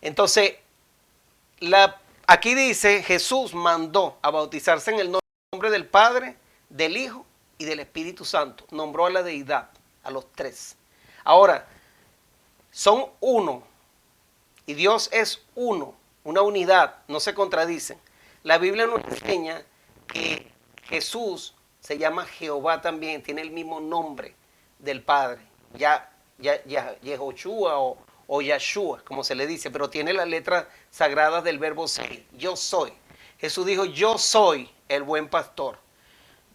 Entonces, aquí dice: Jesús mandó a bautizarse en el nombre del Padre, del Hijo y del Espíritu Santo. Nombró a la deidad, a los tres. Ahora, son uno, y Dios es uno, una unidad, no se contradicen. La Biblia nos enseña que Jesús se llama Jehová también, tiene el mismo nombre del Padre, Yehoshua o Yahshua, como se le dice, pero tiene las letras sagradas del verbo ser, yo soy. Jesús dijo: yo soy el buen pastor.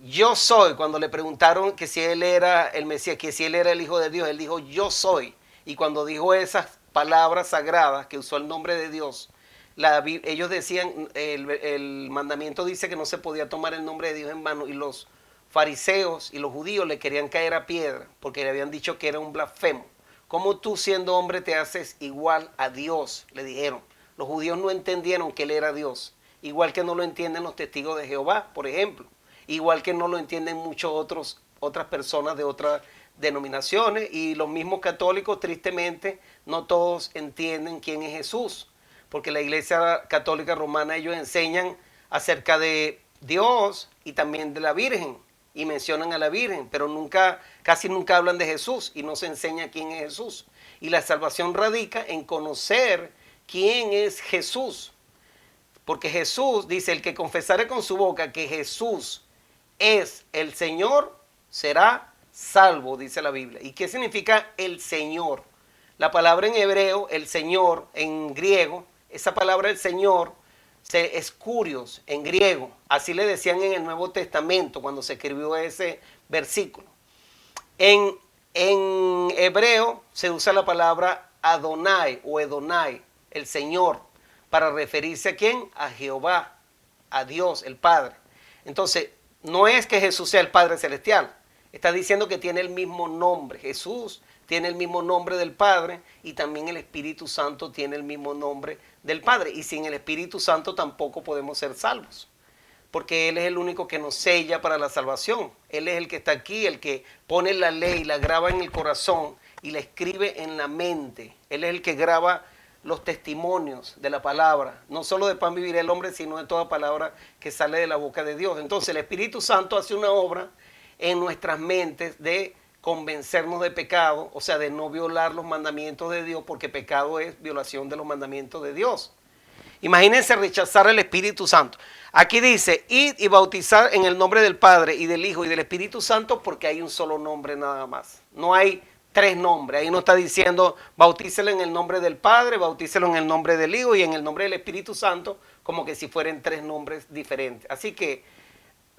Yo soy. Cuando le preguntaron que si él era el Mesías, que si él era el Hijo de Dios, él dijo: yo soy. Y cuando dijo esas palabras sagradas, que usó el nombre de Dios, ellos decían, el mandamiento dice que no se podía tomar el nombre de Dios en vano, y los fariseos y los judíos le querían caer a piedra, porque le habían dicho que era un blasfemo. ¿Cómo tú, siendo hombre, te haces igual a Dios?, le dijeron. Los judíos no entendieron que él era Dios, igual que no lo entienden los testigos de Jehová, por ejemplo. Igual que no lo entienden otras personas de otras denominaciones, y los mismos católicos, tristemente, no todos entienden quién es Jesús, porque la Iglesia Católica Romana, ellos enseñan acerca de Dios y también de la Virgen, y mencionan a la Virgen, pero casi nunca hablan de Jesús, y no se enseña quién es Jesús. Y la salvación radica en conocer quién es Jesús, porque Jesús dice: el que confesare con su boca que Jesús es el Señor, será salvo, dice la Biblia. ¿Y qué significa el Señor? La palabra en hebreo, el Señor, en griego, esa palabra el Señor es kurios en griego. Así le decían en el Nuevo Testamento cuando se escribió ese versículo. En En hebreo se usa la palabra Adonai o Edonai, el Señor, para referirse a quién, a Jehová, a Dios, el Padre. Entonces, no es que Jesús sea el Padre Celestial, está diciendo que tiene el mismo nombre. Jesús tiene el mismo nombre del Padre y también el Espíritu Santo tiene el mismo nombre del Padre. Y sin el Espíritu Santo tampoco podemos ser salvos, porque Él es el único que nos sella para la salvación. Él es el que está aquí, el que pone la ley, la graba en el corazón y la escribe en la mente. Él es el que graba los testimonios de la palabra, no solo de pan vivirá el hombre, sino de toda palabra que sale de la boca de Dios. Entonces el Espíritu Santo hace una obra en nuestras mentes de convencernos de pecado, o sea, de no violar los mandamientos de Dios, porque pecado es violación de los mandamientos de Dios. Imagínense rechazar el Espíritu Santo. Aquí dice, id y bautizar en el nombre del Padre y del Hijo y del Espíritu Santo, porque hay un solo nombre nada más. No hay tres nombres. Ahí no está diciendo, bautícelo en el nombre del Padre, bautícelo en el nombre del Hijo y en el nombre del Espíritu Santo, como que si fueran tres nombres diferentes. Así que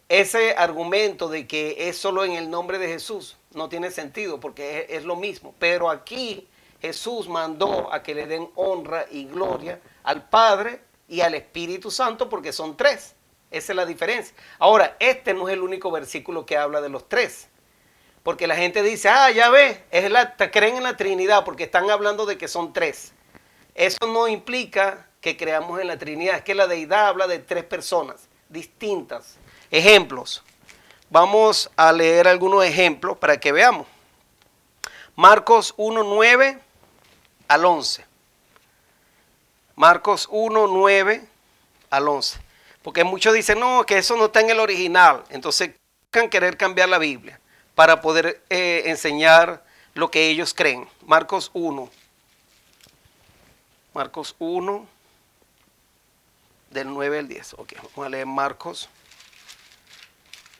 ese argumento de que es solo en el nombre de Jesús no tiene sentido, porque es lo mismo. Pero aquí Jesús mandó a que le den honra y gloria al Padre y al Espíritu Santo, porque son tres. Esa es la diferencia. Ahora, este no es el único versículo que habla de los tres, porque la gente dice, ya ves, creen en la Trinidad porque están hablando de que son tres. Eso no implica que creamos en la Trinidad, es que la deidad habla de tres personas distintas. Ejemplos. Vamos a leer algunos ejemplos para que veamos. Marcos 1, 9 al 11. Marcos 1, 9 al 11. Porque muchos dicen, no, que eso no está en el original. Entonces, buscan querer cambiar la Biblia para poder enseñar lo que ellos creen. Marcos 1. Marcos 1, del 9 al 10. Ok, vamos a leer Marcos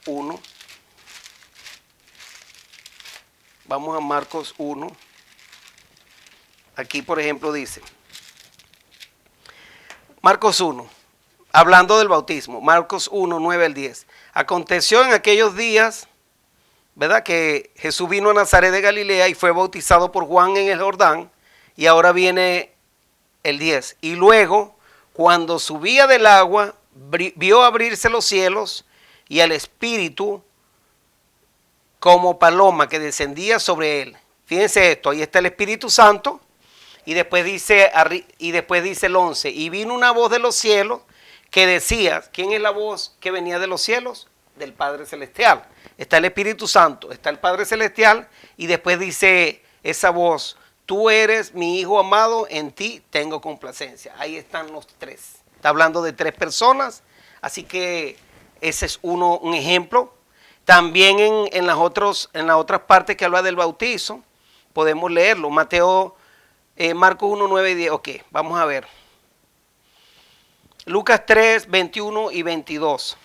1. Vamos a Marcos 1. Aquí, por ejemplo, dice, Marcos 1, hablando del bautismo, Marcos 1, 9 al 10. Aconteció en aquellos días, ¿verdad?, que Jesús vino a Nazaret de Galilea y fue bautizado por Juan en el Jordán. Y ahora viene el 10. Y luego, cuando subía del agua, vio abrirse los cielos y al Espíritu como paloma que descendía sobre él. Fíjense esto, ahí está el Espíritu Santo. Y después dice el 11, y vino una voz de los cielos que decía, ¿quién es la voz que venía de los cielos? Del Padre Celestial. Está el Espíritu Santo, está el Padre Celestial, y después dice esa voz, tú eres mi Hijo amado, en ti tengo complacencia. Ahí están los tres. Está hablando de tres personas, así que ese es un ejemplo. También en las otras partes que habla del bautizo, podemos leerlo. Marcos 1, 9 y 10. Ok, vamos a ver. Lucas 3, 21 y 22.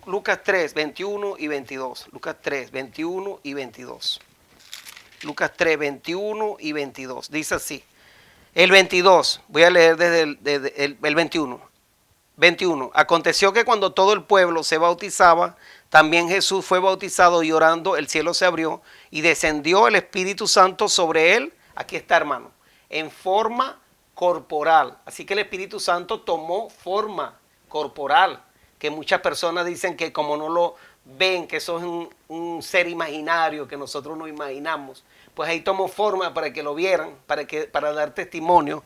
Lucas 3, 21 y 22. Lucas 3, 21 y 22. Lucas 3, 21 y 22. Dice así. El 22, voy a leer desde el 21. 21. Aconteció que cuando todo el pueblo se bautizaba, también Jesús fue bautizado y orando el cielo se abrió y descendió el Espíritu Santo sobre él. Aquí está, hermano, en forma corporal. Así que el Espíritu Santo tomó forma corporal, que muchas personas dicen que como no lo ven, que eso es un ser imaginario que nosotros no imaginamos, pues ahí tomó forma para que lo vieran, para dar testimonio.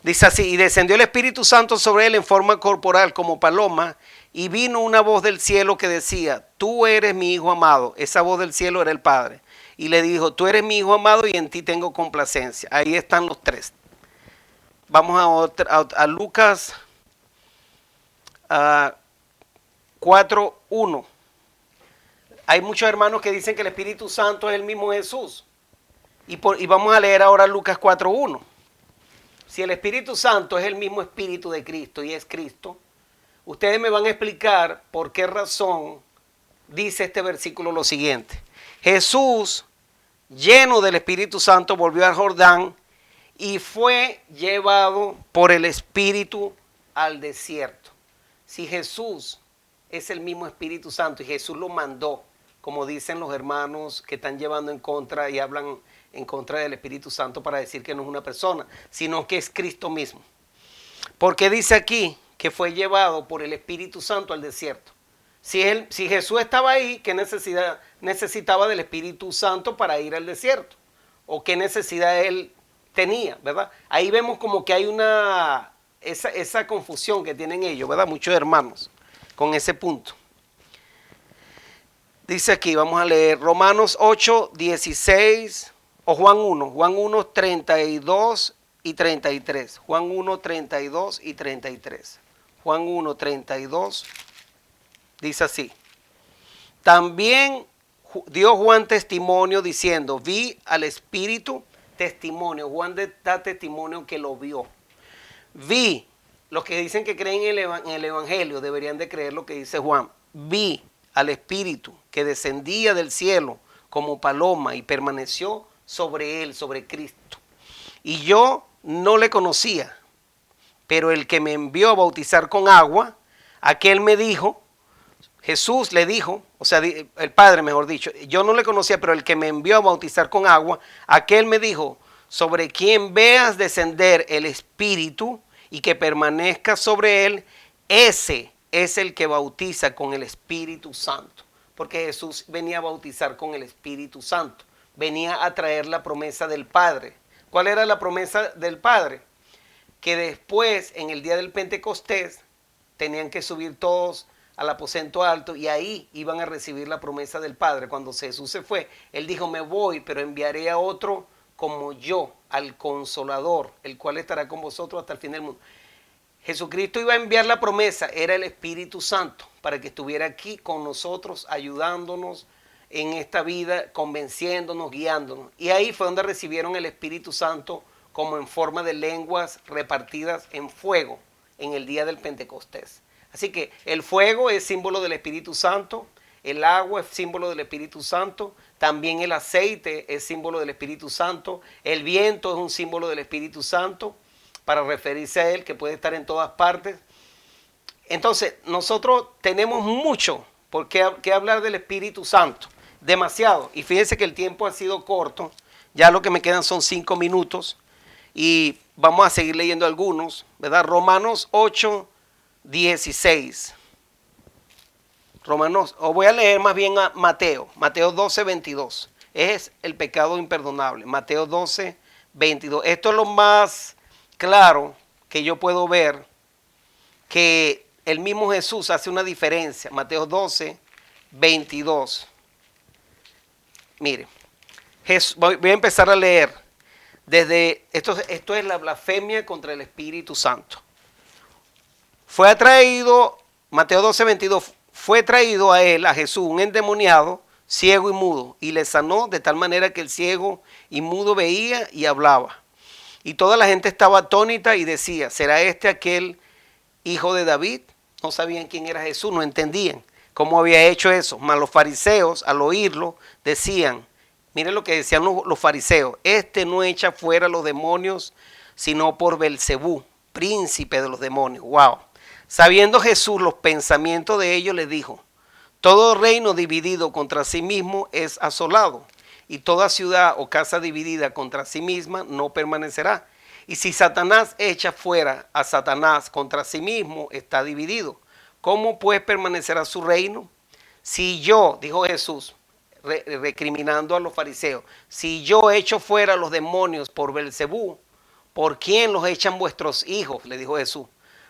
Dice así, y descendió el Espíritu Santo sobre él en forma corporal como paloma, y vino una voz del cielo que decía, tú eres mi Hijo amado. Esa voz del cielo era el Padre. Y le dijo, tú eres mi Hijo amado y en ti tengo complacencia. Ahí están los tres. Vamos a Lucas 4, 1. Hay muchos hermanos que dicen que el Espíritu Santo es el mismo Jesús. Y vamos a leer ahora Lucas 4, 1. Si el Espíritu Santo es el mismo Espíritu de Cristo y es Cristo, ustedes me van a explicar por qué razón dice este versículo lo siguiente. Jesús, lleno del Espíritu Santo, volvió al Jordán y fue llevado por el Espíritu al desierto. Si Jesús es el mismo Espíritu Santo y Jesús lo mandó como dicen los hermanos que están llevando en contra y hablan en contra del Espíritu Santo para decir que no es una persona, sino que es Cristo mismo. Porque dice aquí que fue llevado por el Espíritu Santo al desierto. Si Jesús estaba ahí, ¿qué necesidad necesitaba del Espíritu Santo para ir al desierto? ¿O qué necesidad él tenía, verdad? Ahí vemos como que hay esa confusión que tienen ellos, ¿verdad? Muchos hermanos con ese punto. Dice aquí, vamos a leer Romanos 8, 16 o Juan 1, 32 y 33. Juan 1, 32 y 33. Juan 1, 32 dice así. También dio Juan testimonio diciendo, vi al Espíritu, testimonio. Juan da testimonio que lo vio. Vi, los que dicen que creen en el Evangelio deberían de creer lo que dice Juan. Vi al Espíritu que descendía del cielo como paloma y permaneció sobre él, sobre Cristo. Y yo no le conocía, pero el que me envió a bautizar con agua, aquel me dijo, Jesús le dijo, o sea, el Padre mejor dicho, yo no le conocía, pero el que me envió a bautizar con agua, aquel me dijo, sobre quien veas descender el Espíritu y que permanezca sobre él, ese es el que bautiza con el Espíritu Santo. Porque Jesús venía a bautizar con el Espíritu Santo, venía a traer la promesa del Padre. ¿Cuál era la promesa del Padre? Que después, en el día del Pentecostés, tenían que subir todos al aposento alto y ahí iban a recibir la promesa del Padre. Cuando Jesús se fue, él dijo, me voy, pero enviaré a otro como yo, al Consolador, el cual estará con vosotros hasta el fin del mundo. Jesucristo iba a enviar la promesa, era el Espíritu Santo, para que estuviera aquí con nosotros, ayudándonos en esta vida, convenciéndonos, guiándonos. Y ahí fue donde recibieron el Espíritu Santo como en forma de lenguas repartidas en fuego en el día del Pentecostés. Así que el fuego es símbolo del Espíritu Santo, el agua es símbolo del Espíritu Santo, también el aceite es símbolo del Espíritu Santo, el viento es un símbolo del Espíritu Santo, para referirse a él, que puede estar en todas partes. Entonces, nosotros tenemos mucho por qué hablar del Espíritu Santo, demasiado. Y fíjense que el tiempo ha sido corto, ya lo que me quedan son 5 minutos, y vamos a seguir leyendo algunos, ¿verdad? Romanos 8, 16. Voy a leer más bien a Mateo 12, 22. Es el pecado imperdonable, Mateo 12, 22. Esto es lo más claro que yo puedo ver que el mismo Jesús hace una diferencia. Mateo 12, 22. Mire, voy a empezar a leer. Esto es la blasfemia contra el Espíritu Santo. Fue atraído, Mateo 12, 22, fue traído a él, a Jesús, un endemoniado, ciego y mudo, y le sanó de tal manera que el ciego y mudo veía y hablaba. Y toda la gente estaba atónita y decía, ¿será este aquel hijo de David? No sabían quién era Jesús, no entendían cómo había hecho eso. Mas los fariseos, al oírlo, decían, miren lo que decían los fariseos, este no echa fuera los demonios, sino por Belcebú, príncipe de los demonios. Wow. Sabiendo Jesús los pensamientos de ellos, les dijo, todo reino dividido contra sí mismo es asolado. Y toda ciudad o casa dividida contra sí misma no permanecerá. Y si Satanás echa fuera a Satanás contra sí mismo, está dividido. ¿Cómo pues permanecerá su reino? Si yo, dijo Jesús, recriminando a los fariseos, si yo echo fuera a los demonios por Belcebú, ¿por quién los echan vuestros hijos? Le dijo Jesús.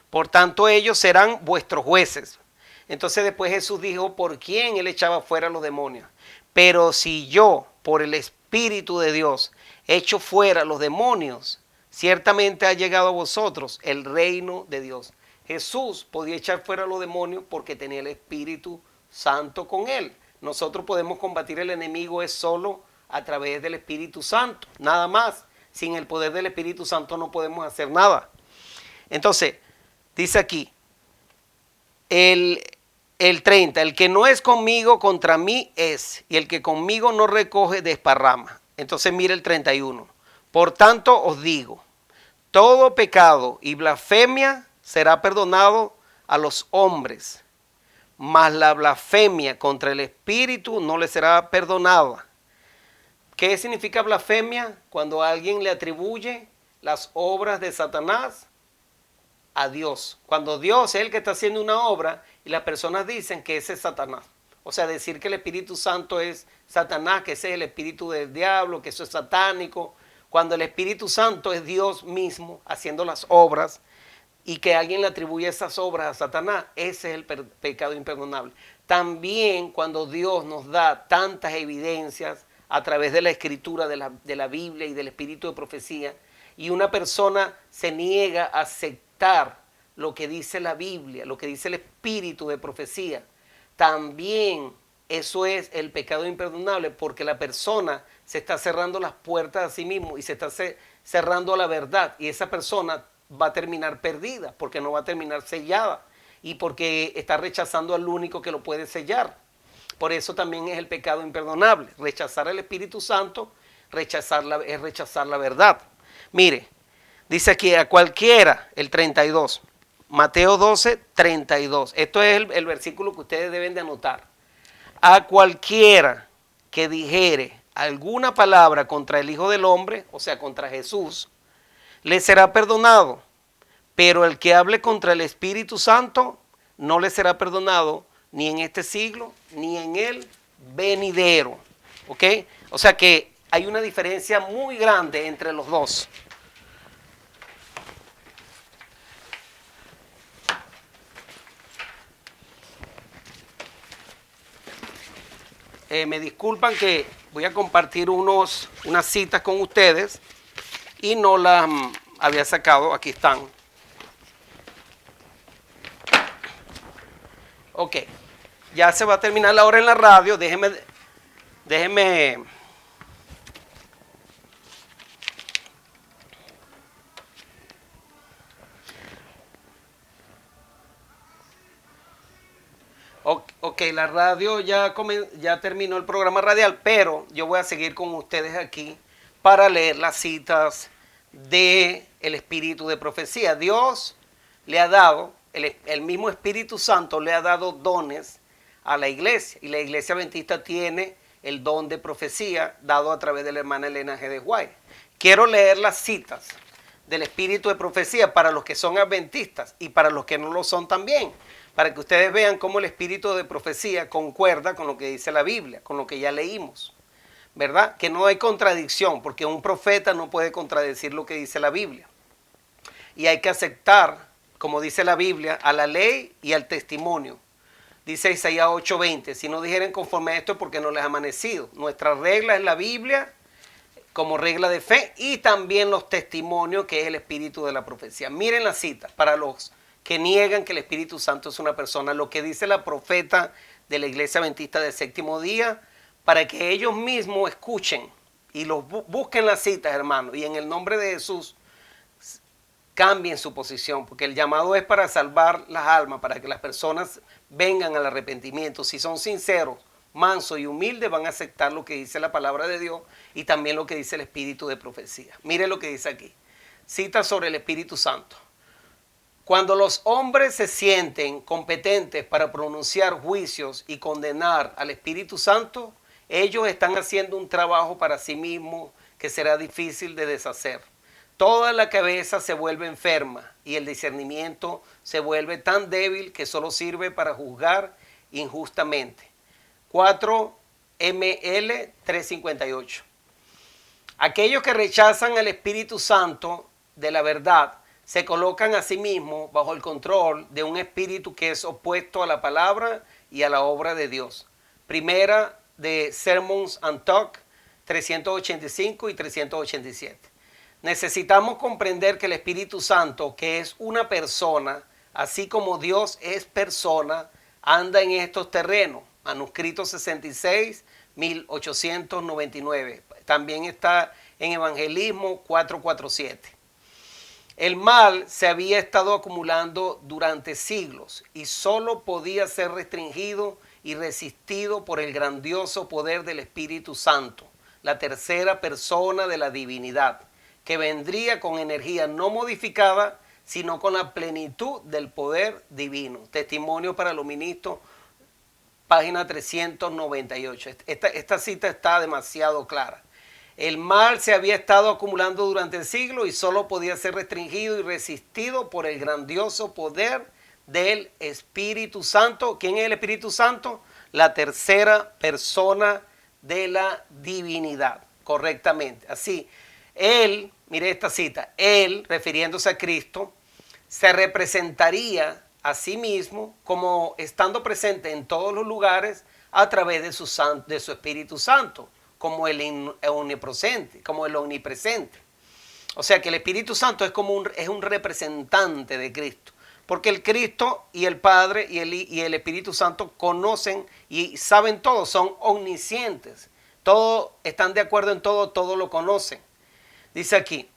Por tanto ellos serán vuestros jueces. Entonces después Jesús dijo, ¿por quién él echaba fuera a los demonios? Pero si yo, por el Espíritu de Dios, echo fuera los demonios, ciertamente ha llegado a vosotros el reino de Dios. Jesús podía echar fuera los demonios porque tenía el Espíritu Santo con él. Nosotros podemos combatir el enemigo es solo a través del Espíritu Santo, nada más. Sin el poder del Espíritu Santo no podemos hacer nada. Entonces, dice aquí, el 30, el que no es conmigo, contra mí es, y el que conmigo no recoge, desparrama. Entonces mire el 31. Por tanto os digo, todo pecado y blasfemia será perdonado a los hombres, mas la blasfemia contra el Espíritu no le será perdonada. ¿Qué significa blasfemia? Cuando alguien le atribuye las obras de Satanás a Dios. Cuando Dios es el que está haciendo una obra y las personas dicen que ese es Satanás. O sea, decir que el Espíritu Santo es Satanás, que ese es el espíritu del diablo, que eso es satánico, cuando el Espíritu Santo es Dios mismo haciendo las obras y que alguien le atribuye esas obras a Satanás, ese es el pecado imperdonable. También cuando Dios nos da tantas evidencias a través de la escritura de la Biblia y del espíritu de profecía, y una persona se niega a aceptar lo que dice la Biblia, lo que dice el espíritu de profecía, también eso es el pecado imperdonable, porque la persona se está cerrando las puertas a sí mismo y se está cerrando a la verdad, y esa persona va a terminar perdida, porque no va a terminar sellada, y porque está rechazando al único que lo puede sellar. Por eso también es el pecado imperdonable. Rechazar al Espíritu Santo es rechazar la verdad. Mire, dice aquí a cualquiera, el 32, Mateo 12, 32. Esto es el versículo que ustedes deben de anotar. A cualquiera que dijere alguna palabra contra el Hijo del Hombre, o sea, contra Jesús, le será perdonado, pero el que hable contra el Espíritu Santo no le será perdonado ni en este siglo ni en el venidero. ¿Ok? O sea que hay una diferencia muy grande entre los dos. Me disculpan que voy a compartir unas citas con ustedes y no las había sacado, aquí están. Ok, ya se va a terminar la hora en la radio, déjenme. Ok, la radio ya terminó el programa radial, pero yo voy a seguir con ustedes aquí para leer las citas del espíritu de profecía. Dios le ha dado, el mismo Espíritu Santo le ha dado dones a la iglesia, y la iglesia adventista tiene el don de profecía dado a través de la hermana Elena G. de White. Quiero leer las citas del espíritu de profecía para los que son adventistas y para los que no lo son también, para que ustedes vean cómo el espíritu de profecía concuerda con lo que dice la Biblia, con lo que ya leímos, ¿verdad? Que no hay contradicción, porque un profeta no puede contradecir lo que dice la Biblia. Y hay que aceptar, como dice la Biblia, a la ley y al testimonio. Dice Isaías 8:20, si no dijeren conforme a esto es porque no les ha amanecido. Nuestra regla es la Biblia como regla de fe y también los testimonios, que es el espíritu de la profecía. Miren la cita, para los que niegan que el Espíritu Santo es una persona, lo que dice la profeta de la Iglesia Adventista del Séptimo Día, para que ellos mismos escuchen y los busquen las citas, hermanos, y en el nombre de Jesús cambien su posición, porque el llamado es para salvar las almas, para que las personas vengan al arrepentimiento. Si son sinceros, mansos y humildes, van a aceptar lo que dice la palabra de Dios y también lo que dice el espíritu de profecía. Mire lo que dice aquí. Cita sobre el Espíritu Santo. Cuando los hombres se sienten competentes para pronunciar juicios y condenar al Espíritu Santo, ellos están haciendo un trabajo para sí mismos que será difícil de deshacer. Toda la cabeza se vuelve enferma y el discernimiento se vuelve tan débil que solo sirve para juzgar injustamente. 4 ML 358. Aquellos que rechazan al Espíritu Santo de la verdad se colocan a sí mismos bajo el control de un espíritu que es opuesto a la palabra y a la obra de Dios. Primera de Sermons and Talk 385 y 387. Necesitamos comprender que el Espíritu Santo, que es una persona, así como Dios es persona, anda en estos terrenos. Manuscrito 66, 1899. También está en Evangelismo 447. El mal se había estado acumulando durante siglos y solo podía ser restringido y resistido por el grandioso poder del Espíritu Santo, la tercera persona de la divinidad, que vendría con energía no modificada, sino con la plenitud del poder divino. Testimonio para los ministros página 398. Esta cita está demasiado clara. El mal se había estado acumulando durante el siglo y solo podía ser restringido y resistido por el grandioso poder del Espíritu Santo. ¿Quién es el Espíritu Santo? La tercera persona de la divinidad, correctamente. Así, Él, mire esta cita, Él, refiriéndose a Cristo, se representaría a sí mismo como estando presente en todos los lugares a través de su Espíritu Santo, como el omnipresente. O sea que el Espíritu Santo es un representante de Cristo, porque el Cristo y el Padre y el Espíritu Santo conocen y saben todo, son omniscientes, todo, están de acuerdo en todo, todo lo conocen. Dice aquí,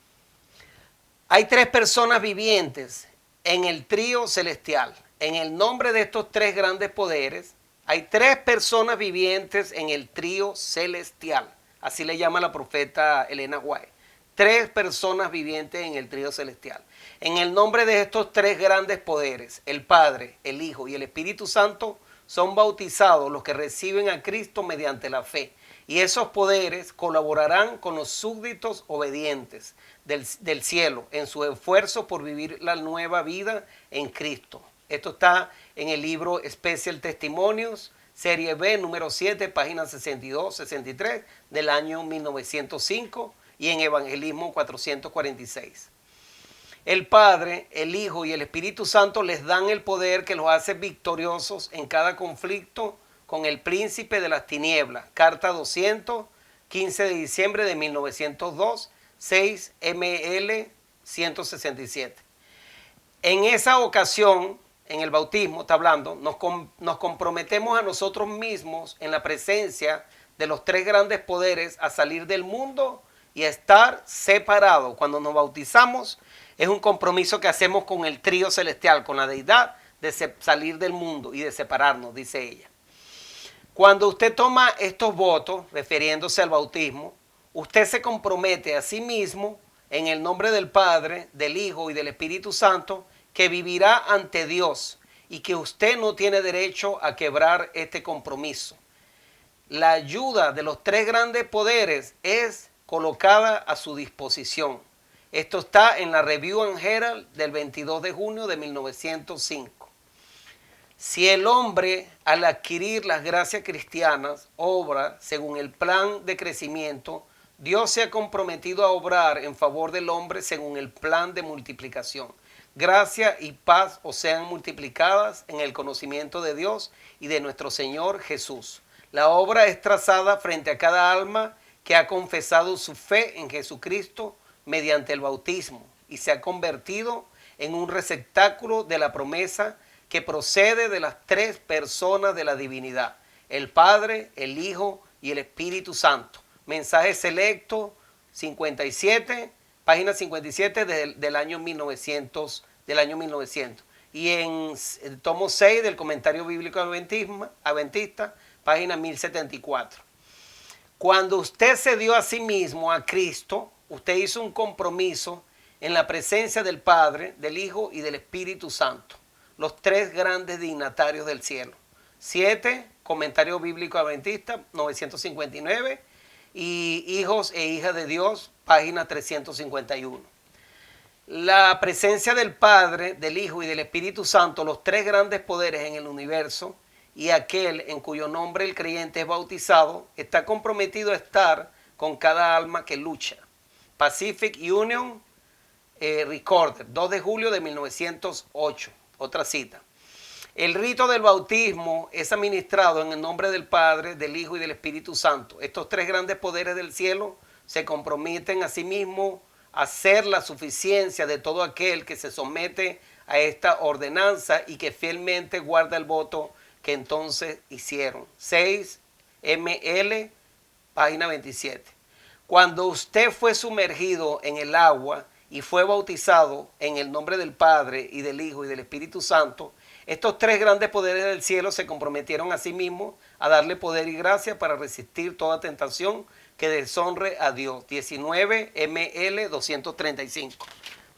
hay tres personas vivientes en el trío celestial. En el nombre de estos tres grandes poderes, hay tres personas vivientes en el trío celestial. Así le llama la profeta Elena White. Tres personas vivientes en el trío celestial. En el nombre de estos tres grandes poderes, el Padre, el Hijo y el Espíritu Santo, son bautizados los que reciben a Cristo mediante la fe. Y esos poderes colaborarán con los súbditos obedientes del cielo en su esfuerzo por vivir la nueva vida en Cristo. Esto está en el libro Special Testimonios, serie B, número 7, páginas 62-63 del año 1905 y en Evangelismo 446. El Padre, el Hijo y el Espíritu Santo les dan el poder que los hace victoriosos en cada conflicto con el príncipe de las tinieblas. Carta 200, 15 de diciembre de 1902, 6 ML 167. En esa ocasión, en el bautismo, está hablando, nos comprometemos a nosotros mismos en la presencia de los tres grandes poderes a salir del mundo y a estar separados. Cuando nos bautizamos, es un compromiso que hacemos con el trío celestial, con la deidad, de salir del mundo y de separarnos, dice ella. Cuando usted toma estos votos, refiriéndose al bautismo, usted se compromete a sí mismo en el nombre del Padre, del Hijo y del Espíritu Santo, que vivirá ante Dios y que usted no tiene derecho a quebrar este compromiso. La ayuda de los tres grandes poderes es colocada a su disposición. Esto está en la Review and Herald del 22 de junio de 1905. Si el hombre, al adquirir las gracias cristianas, obra según el plan de crecimiento, Dios se ha comprometido a obrar en favor del hombre según el plan de multiplicación. Gracia y paz os sean multiplicadas en el conocimiento de Dios y de nuestro Señor Jesús. La obra es trazada frente a cada alma que ha confesado su fe en Jesucristo mediante el bautismo y se ha convertido en un receptáculo de la promesa que procede de las tres personas de la divinidad, el Padre, el Hijo y el Espíritu Santo. Mensaje selecto 57, página 57 del año 1900. Y en el tomo 6 del Comentario Bíblico Adventista, página 1074. Cuando usted se dio a sí mismo a Cristo, usted hizo un compromiso en la presencia del Padre, del Hijo y del Espíritu Santo, los tres grandes dignatarios del cielo. 7, Comentario Bíblico Adventista, 959, y Hijos e Hijas de Dios, página 351. La presencia del Padre, del Hijo y del Espíritu Santo, los tres grandes poderes en el universo, y aquel en cuyo nombre el creyente es bautizado, está comprometido a estar con cada alma que lucha. Pacific Union Recorder, 2 de julio de 1908, otra cita. El rito del bautismo es administrado en el nombre del Padre, del Hijo y del Espíritu Santo. Estos tres grandes poderes del cielo se comprometen a sí mismos a hacer la suficiencia de todo aquel que se somete a esta ordenanza y que fielmente guarda el voto que entonces hicieron. 6 ML, página 27. Cuando usted fue sumergido en el agua y fue bautizado en el nombre del Padre y del Hijo y del Espíritu Santo, estos tres grandes poderes del cielo se comprometieron a sí mismos a darle poder y gracia para resistir toda tentación que deshonre a Dios. 19 ML 235.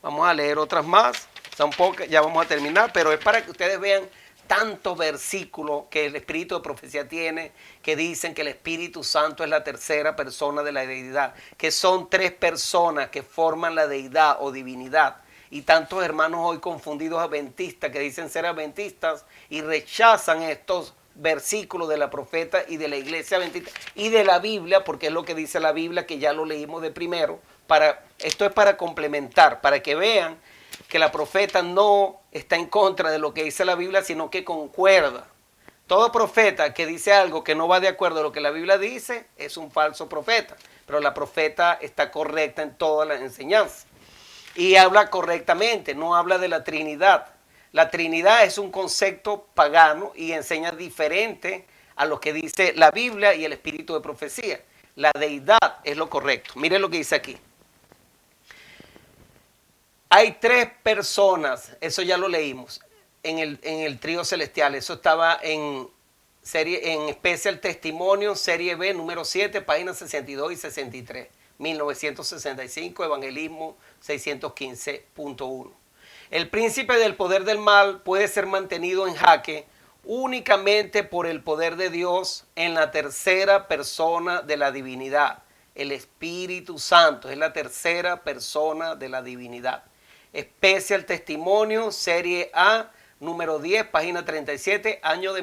Vamos a leer otras más. Son pocas, ya vamos a terminar, pero es para que ustedes vean tantos versículos que el espíritu de profecía tiene, que dicen que el Espíritu Santo es la tercera persona de la deidad, que son tres personas que forman la deidad o divinidad. Y tantos hermanos hoy confundidos adventistas que dicen ser adventistas y rechazan estos versículos de la profeta y de la iglesia adventista y de la Biblia, porque es lo que dice la Biblia, que ya lo leímos de primero. Esto es para complementar, para que vean que la profeta no está en contra de lo que dice la Biblia, sino que concuerda. Todo profeta que dice algo que no va de acuerdo a lo que la Biblia dice es un falso profeta, pero la profeta está correcta en todas las enseñanzas y habla correctamente, no habla de la Trinidad. La Trinidad es un concepto pagano y enseña diferente a lo que dice la Biblia y el espíritu de profecía. La deidad es lo correcto. Miren lo que dice aquí. Hay tres personas, eso ya lo leímos, en el trío celestial. Eso estaba en Special Testimonio, serie B, número 7, páginas 62 y 63. 1965, Evangelismo 615.1. El príncipe del poder del mal puede ser mantenido en jaque únicamente por el poder de Dios en la tercera persona de la divinidad. El Espíritu Santo es la tercera persona de la divinidad. Special Testimonio, serie A, número 10, página 37, año de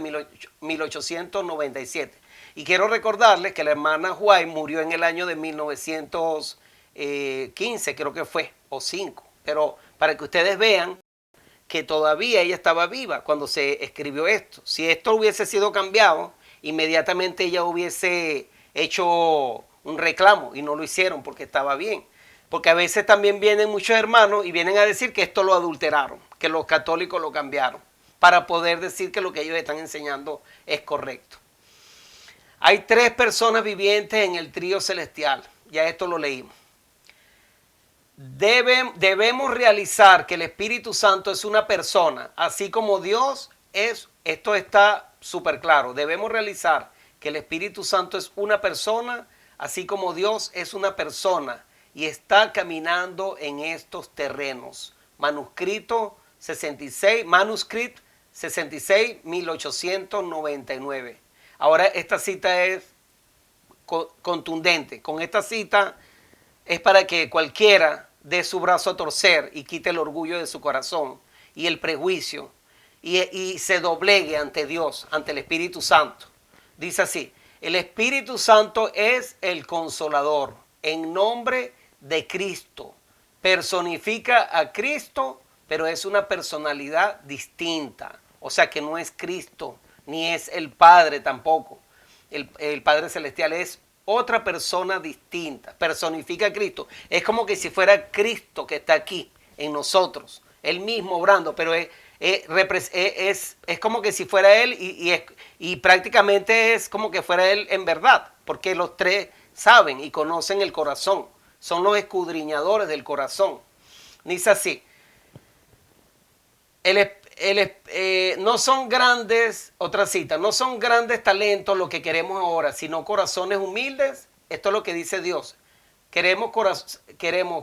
1897. Y quiero recordarles que la hermana White murió en el año de 1915, creo que fue, o 5. Pero para que ustedes vean que todavía ella estaba viva cuando se escribió esto. Si esto hubiese sido cambiado, inmediatamente ella hubiese hecho un reclamo y no lo hicieron porque estaba bien. Porque a veces también vienen muchos hermanos y vienen a decir que esto lo adulteraron, que los católicos lo cambiaron, para poder decir que lo que ellos están enseñando es correcto. Hay tres personas vivientes en el trío celestial. Ya esto lo leímos. Debemos realizar que el Espíritu Santo es una persona, así como Dios es. Esto está súper claro. Debemos realizar que el Espíritu Santo es una persona, así como Dios es una persona y está caminando en estos terrenos. Manuscrito 66, 1899. Ahora esta cita es contundente. Con esta cita es para que cualquiera dé su brazo a torcer y quite el orgullo de su corazón y el prejuicio y se doblegue ante Dios, ante el Espíritu Santo. Dice así: el Espíritu Santo es el Consolador en nombre de Cristo. Personifica a Cristo, pero es una personalidad distinta. O sea que no es Cristo, ni es el Padre tampoco. El Padre Celestial es otra persona distinta. Personifica a Cristo. Es como que si fuera Cristo que está aquí en nosotros. Él mismo obrando, pero es como que si fuera Él y prácticamente es como que fuera Él en verdad. Porque los tres saben y conocen el corazón. Son los escudriñadores del corazón. Dice así: no son grandes, otra cita, no son grandes talentos lo que queremos ahora, sino corazones humildes. Esto es lo que dice Dios. Queremos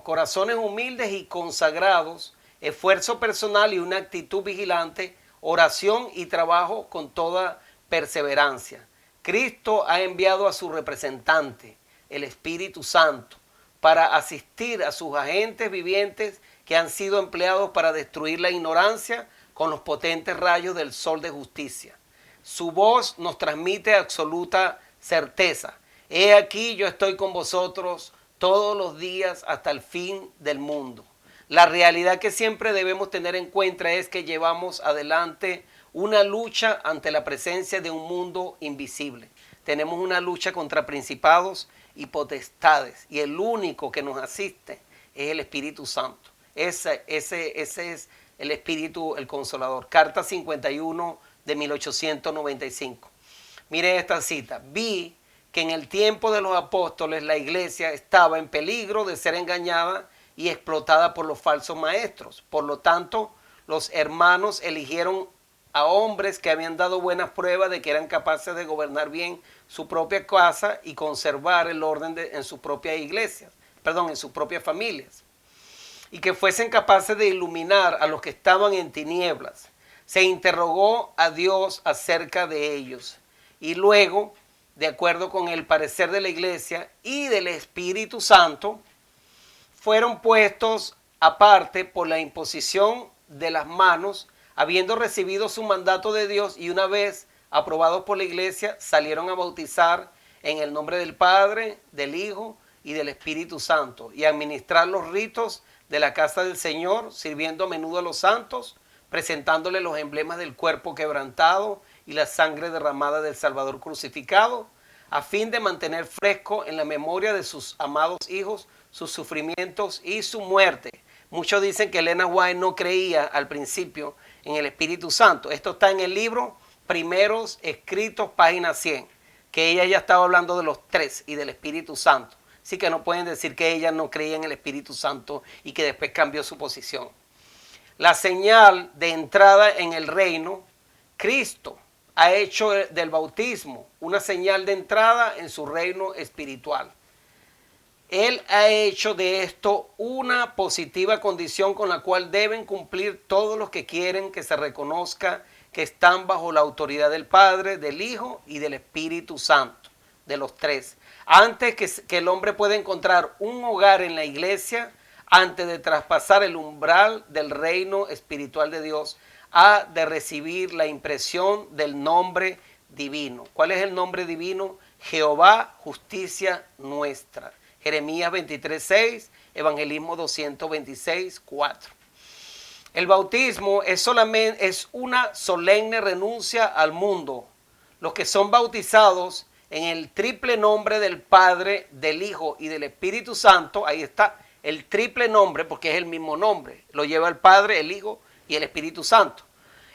corazones humildes y consagrados, esfuerzo personal y una actitud vigilante, oración y trabajo con toda perseverancia. Cristo ha enviado a su representante, el Espíritu Santo, para asistir a sus agentes vivientes que han sido empleados para destruir la ignorancia con los potentes rayos del sol de justicia. Su voz nos transmite absoluta certeza. He aquí, yo estoy con vosotros todos los días hasta el fin del mundo. La realidad que siempre debemos tener en cuenta es que llevamos adelante una lucha ante la presencia de un mundo invisible. Tenemos una lucha contra principados y potestades, y el único que nos asiste es el Espíritu Santo. Ese es el Espíritu, el Consolador. Carta 51 de 1895. Mire esta cita: vi que en el tiempo de los apóstoles la iglesia estaba en peligro de ser engañada y explotada por los falsos maestros. Por lo tanto, los hermanos eligieron a hombres que habían dado buenas pruebas de que eran capaces de gobernar bien su propia casa y conservar el orden en sus propias iglesias, en sus propias familias, y que fuesen capaces de iluminar a los que estaban en tinieblas. se interrogó a Dios acerca de ellos. Y luego, de acuerdo con el parecer de la iglesia y del Espíritu Santo, fueron puestos aparte por la imposición de las manos, habiendo recibido su mandato de Dios, y una vez aprobados por la iglesia, salieron a bautizar en el nombre del Padre, del Hijo y del Espíritu Santo, y a administrar los ritos de la casa del Señor, sirviendo a menudo a los santos, presentándole los emblemas del cuerpo quebrantado y la sangre derramada del Salvador crucificado, a fin de mantener fresco en la memoria de sus amados hijos sus sufrimientos y su muerte. Muchos dicen que Elena White no creía al principio en el Espíritu Santo. Esto está en el libro Primeros Escritos, página 100, que ella ya estaba hablando de los tres y del Espíritu Santo. Así que no pueden decir que ella no creía en el Espíritu Santo y que después cambió su posición. La señal de entrada en el reino, Cristo ha hecho del bautismo una señal de entrada en su reino espiritual. Él ha hecho de esto una positiva condición con la cual deben cumplir todos los que quieren que se reconozca que están bajo la autoridad del Padre, del Hijo y del Espíritu Santo, de los tres. Antes que el hombre pueda encontrar un hogar en la iglesia, antes de traspasar el umbral del reino espiritual de Dios, ha de recibir la impresión del nombre divino. ¿Cuál es el nombre divino? Jehová, justicia nuestra. Jeremías 23:6, Evangelismo 226:4. El bautismo es una solemne renuncia al mundo. Los que son bautizados en el triple nombre del Padre, del Hijo y del Espíritu Santo, ahí está el triple nombre, porque es el mismo nombre, lo lleva el Padre, el Hijo y el Espíritu Santo.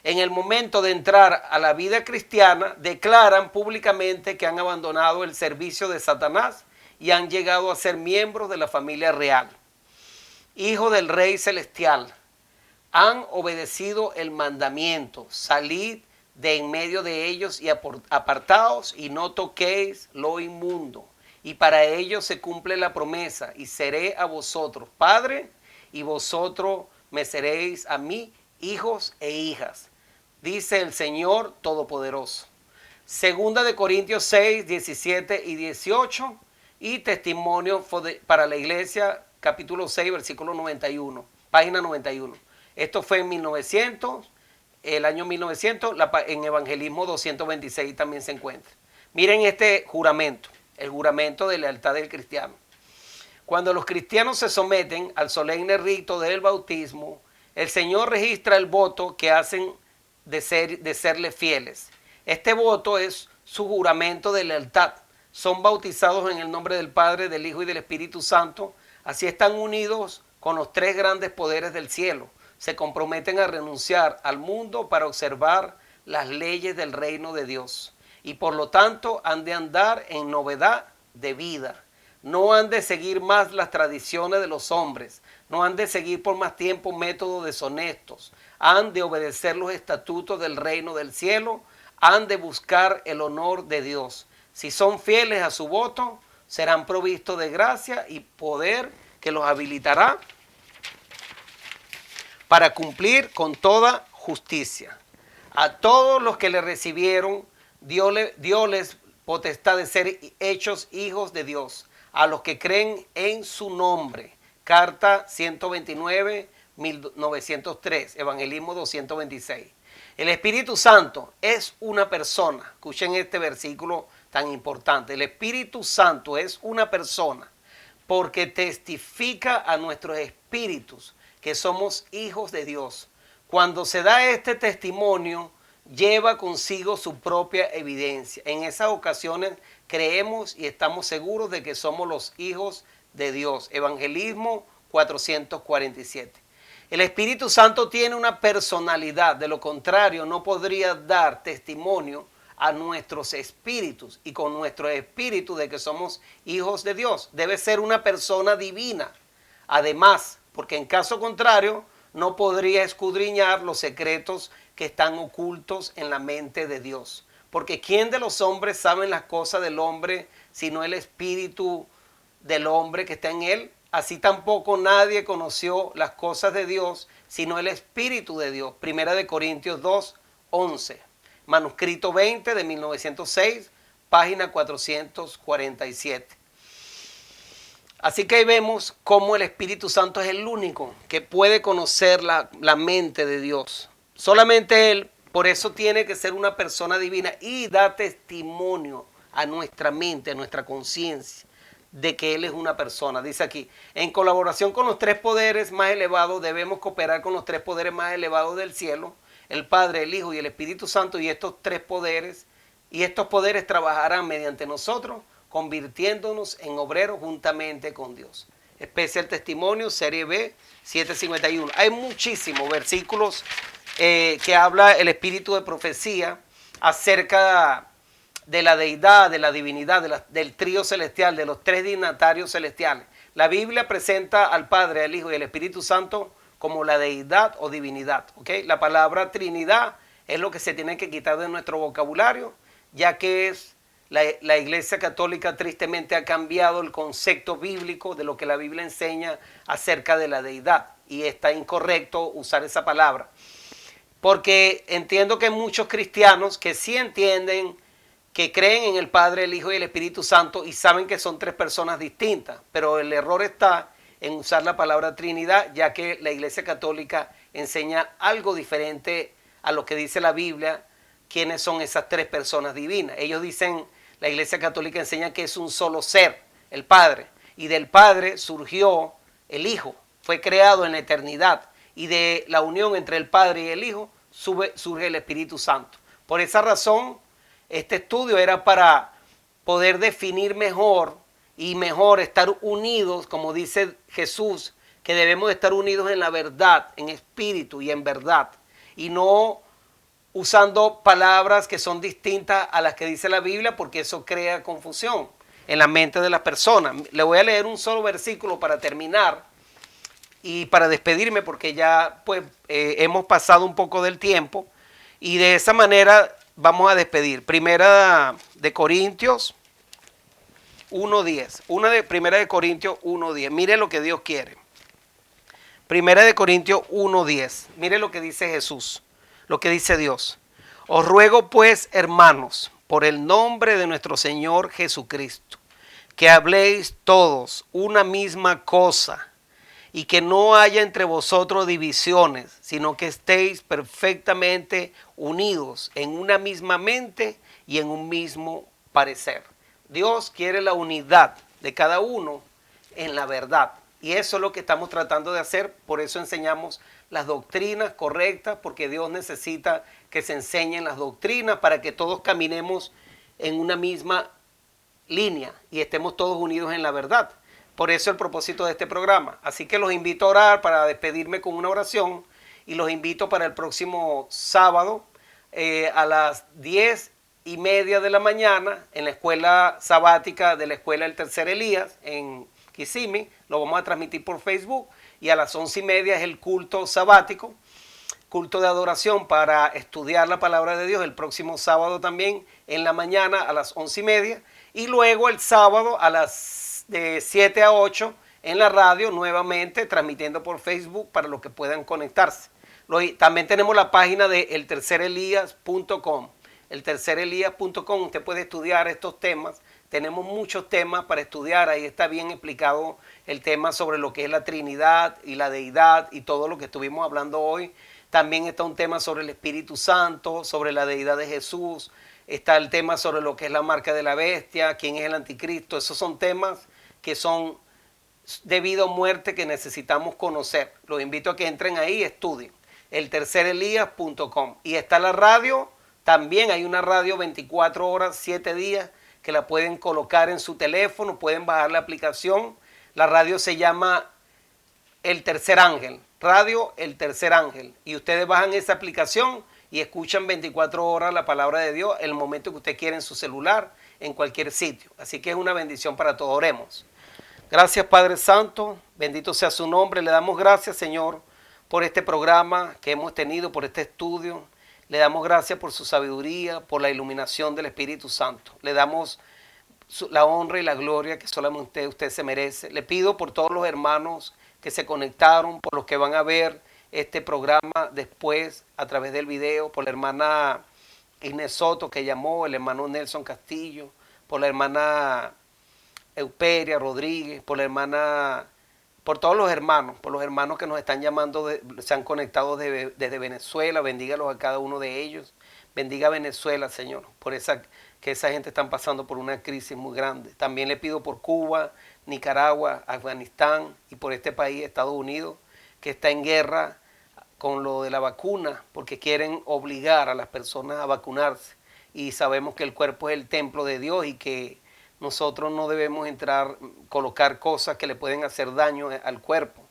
En el momento de entrar a la vida cristiana, declaran públicamente que han abandonado el servicio de Satanás y han llegado a ser miembros de la familia real, hijos del Rey Celestial. Han obedecido el mandamiento: salid de en medio de ellos y apartaos y no toquéis lo inmundo. Y para ellos se cumple la promesa: y seré a vosotros Padre, y vosotros me seréis a mí hijos e hijas, dice el Señor Todopoderoso. Segunda de Corintios 6, 17 y 18, y Testimonio para la Iglesia, capítulo 6, versículo 91, página 91. Esto fue en 1900, el año 1900, en Evangelismo 226 también se encuentra. Miren este juramento, el juramento de lealtad del cristiano. Cuando los cristianos se someten al solemne rito del bautismo, el Señor registra el voto que hacen de serle fieles. Este voto es su juramento de lealtad. Son bautizados en el nombre del Padre, del Hijo y del Espíritu Santo. Así están unidos con los tres grandes poderes del cielo. Se comprometen a renunciar al mundo para observar las leyes del reino de Dios. Y por lo tanto han de andar en novedad de vida. No han de seguir más las tradiciones de los hombres. No han de seguir por más tiempo métodos deshonestos. Han de obedecer los estatutos del reino del cielo. Han de buscar el honor de Dios. Si son fieles a su voto, serán provistos de gracia y poder que los habilitará para cumplir con toda justicia. A todos los que le recibieron, dioles potestad de ser hechos hijos de Dios, a los que creen en su nombre. Carta 129, 1903, Evangelismo 226. El Espíritu Santo es una persona. Escuchen este versículo tan importante. El Espíritu Santo es una persona porque testifica a nuestros espíritus que somos hijos de Dios. Cuando se da este testimonio, lleva consigo su propia evidencia. En esas ocasiones creemos y estamos seguros de que somos los hijos de Dios. Evangelismo 447. El Espíritu Santo tiene una personalidad, de lo contrario no podría dar testimonio a nuestros espíritus y con nuestro espíritu de que somos hijos de Dios. Debe ser una persona divina. Además, porque en caso contrario no podría escudriñar los secretos que están ocultos en la mente de Dios. Porque ¿quién de los hombres sabe las cosas del hombre sino el espíritu del hombre que está en él? así tampoco nadie conoció las cosas de Dios, sino el Espíritu de Dios. Primera de Corintios 2, 11. Manuscrito 20 de 1906, página 447. Así que ahí vemos cómo el Espíritu Santo es el único que puede conocer la mente de Dios. Solamente Él, por eso tiene que ser una persona divina y da testimonio a nuestra mente, a nuestra conciencia, de que Él es una persona. Dice aquí, en colaboración con los tres poderes más elevados, debemos cooperar con los tres poderes más elevados del cielo, el Padre, el Hijo y el Espíritu Santo, y estos poderes trabajarán mediante nosotros, convirtiéndonos en obreros juntamente con Dios. Especial Testimonio, Serie B, 751. Hay muchísimos versículos que habla el espíritu de profecía acerca de la deidad, de la divinidad, del trío celestial, de los tres dignatarios celestiales. La Biblia presenta al Padre, al Hijo y al Espíritu Santo como la deidad o divinidad. ¿Okay? La palabra Trinidad es lo que se tiene que quitar de nuestro vocabulario, ya que es la Iglesia Católica tristemente ha cambiado el concepto bíblico de lo que la Biblia enseña acerca de la deidad, y está incorrecto usar esa palabra. Porque entiendo que hay muchos cristianos que sí entienden, que creen en el Padre, el Hijo y el Espíritu Santo y saben que son tres personas distintas, pero el error está en usar la palabra Trinidad, ya que la Iglesia Católica enseña algo diferente a lo que dice la Biblia, quiénes son esas tres personas divinas. Ellos dicen, la Iglesia Católica enseña que es un solo ser, el Padre, y del Padre surgió el Hijo, fue creado en la eternidad, y de la unión entre el Padre y el Hijo surge el Espíritu Santo. Por esa razón, este estudio era para poder definir mejor estar unidos, como dice Jesús, que debemos estar unidos en la verdad, en espíritu y en verdad, y no usando palabras que son distintas a las que dice la Biblia, porque eso crea confusión en la mente de las personas. Le voy a leer un solo versículo para terminar y para despedirme, porque ya pues hemos pasado un poco del tiempo, y de esa manera vamos a despedir. Primera de Corintios 1:10. Primera de Corintios 1:10. Mire lo que Dios quiere. Primera de Corintios 1:10. Mire lo que dice Jesús, lo que dice Dios. Os ruego pues, hermanos, por el nombre de nuestro Señor Jesucristo, que habléis todos una misma cosa, y que no haya entre vosotros divisiones, sino que estéis perfectamente unidos en una misma mente y en un mismo parecer. Dios quiere la unidad de cada uno en la verdad, y eso es lo que estamos tratando de hacer. Por eso enseñamos las doctrinas correctas, porque Dios necesita que se enseñen las doctrinas para que todos caminemos en una misma línea y estemos todos unidos en la verdad. Por eso el propósito de este programa. Así que los invito a orar para despedirme con una oración, y los invito para el próximo sábado a las 10:30 de la mañana en la escuela sabática de la Escuela del Tercer Elías en Kissimmee. Lo vamos a transmitir por Facebook, y a las 11:30 es el culto sabático, culto de adoración para estudiar la palabra de Dios, el próximo sábado también en la mañana a las 11:30, y luego el sábado de 7 a 8 en la radio, nuevamente transmitiendo por Facebook para los que puedan conectarse. También tenemos la página de eltercerelias.com. eltercerelias.com, usted puede estudiar estos temas. Tenemos muchos temas para estudiar. Ahí está bien explicado el tema sobre lo que es la Trinidad y la deidad y todo lo que estuvimos hablando hoy. También está un tema sobre el Espíritu Santo, sobre la deidad de Jesús. Está el tema sobre lo que es la marca de la bestia, quién es el anticristo. Esos son temas que son de vida o muerte que necesitamos conocer. Los invito a que entren ahí y estudien. eltercerelias.com. Y está la radio. También hay una radio 24 horas, 7 días, que la pueden colocar en su teléfono, pueden bajar la aplicación. La radio se llama El Tercer Ángel, Radio El Tercer Ángel. Y ustedes bajan esa aplicación y escuchan 24 horas la palabra de Dios el momento que usted quiera en su celular, en cualquier sitio. Así que es una bendición para todos. Oremos. Gracias, Padre Santo, bendito sea su nombre. Le damos gracias, Señor, por este programa que hemos tenido, por este estudio. Le damos gracias por su sabiduría, por la iluminación del Espíritu Santo. Le damos la honra y la gloria que solamente usted se merece. Le pido por todos los hermanos que se conectaron, por los que van a ver este programa después a través del video, por la hermana Inés Soto que llamó, el hermano Nelson Castillo, por la hermana Euperia Rodríguez, por la hermana, por todos los hermanos, por los hermanos que nos están llamando, se han conectado desde Venezuela. Bendígalos a cada uno de ellos. Bendiga a Venezuela, Señor, por que esa gente están pasando por una crisis muy grande. También le pido por Cuba, Nicaragua, Afganistán y por este país, Estados Unidos, que está en guerra con lo de la vacuna, porque quieren obligar a las personas a vacunarse. Y sabemos que el cuerpo es el templo de Dios y que nosotros no debemos colocar cosas que le pueden hacer daño al cuerpo.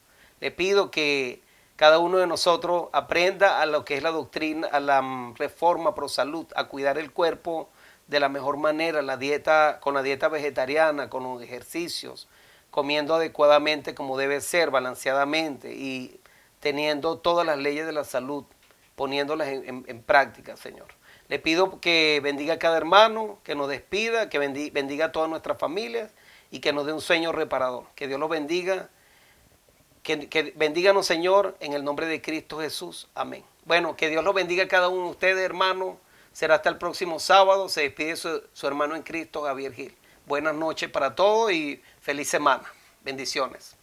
Le pido que cada uno de nosotros aprenda a lo que es la doctrina, a la reforma pro salud, a cuidar el cuerpo de la mejor manera, con la dieta vegetariana, con los ejercicios, comiendo adecuadamente como debe ser, balanceadamente y teniendo todas las leyes de la salud, poniéndolas en práctica, Señor. Le pido que bendiga a cada hermano, que nos despida, que bendiga a todas nuestras familias y que nos dé un sueño reparador. Que Dios los bendiga. Que bendíganos, Señor, en el nombre de Cristo Jesús. Amén. Bueno, que Dios los bendiga a cada uno de ustedes, hermanos. Será hasta el próximo sábado. Se despide su hermano en Cristo, Javier Gil. Buenas noches para todos y feliz semana. Bendiciones.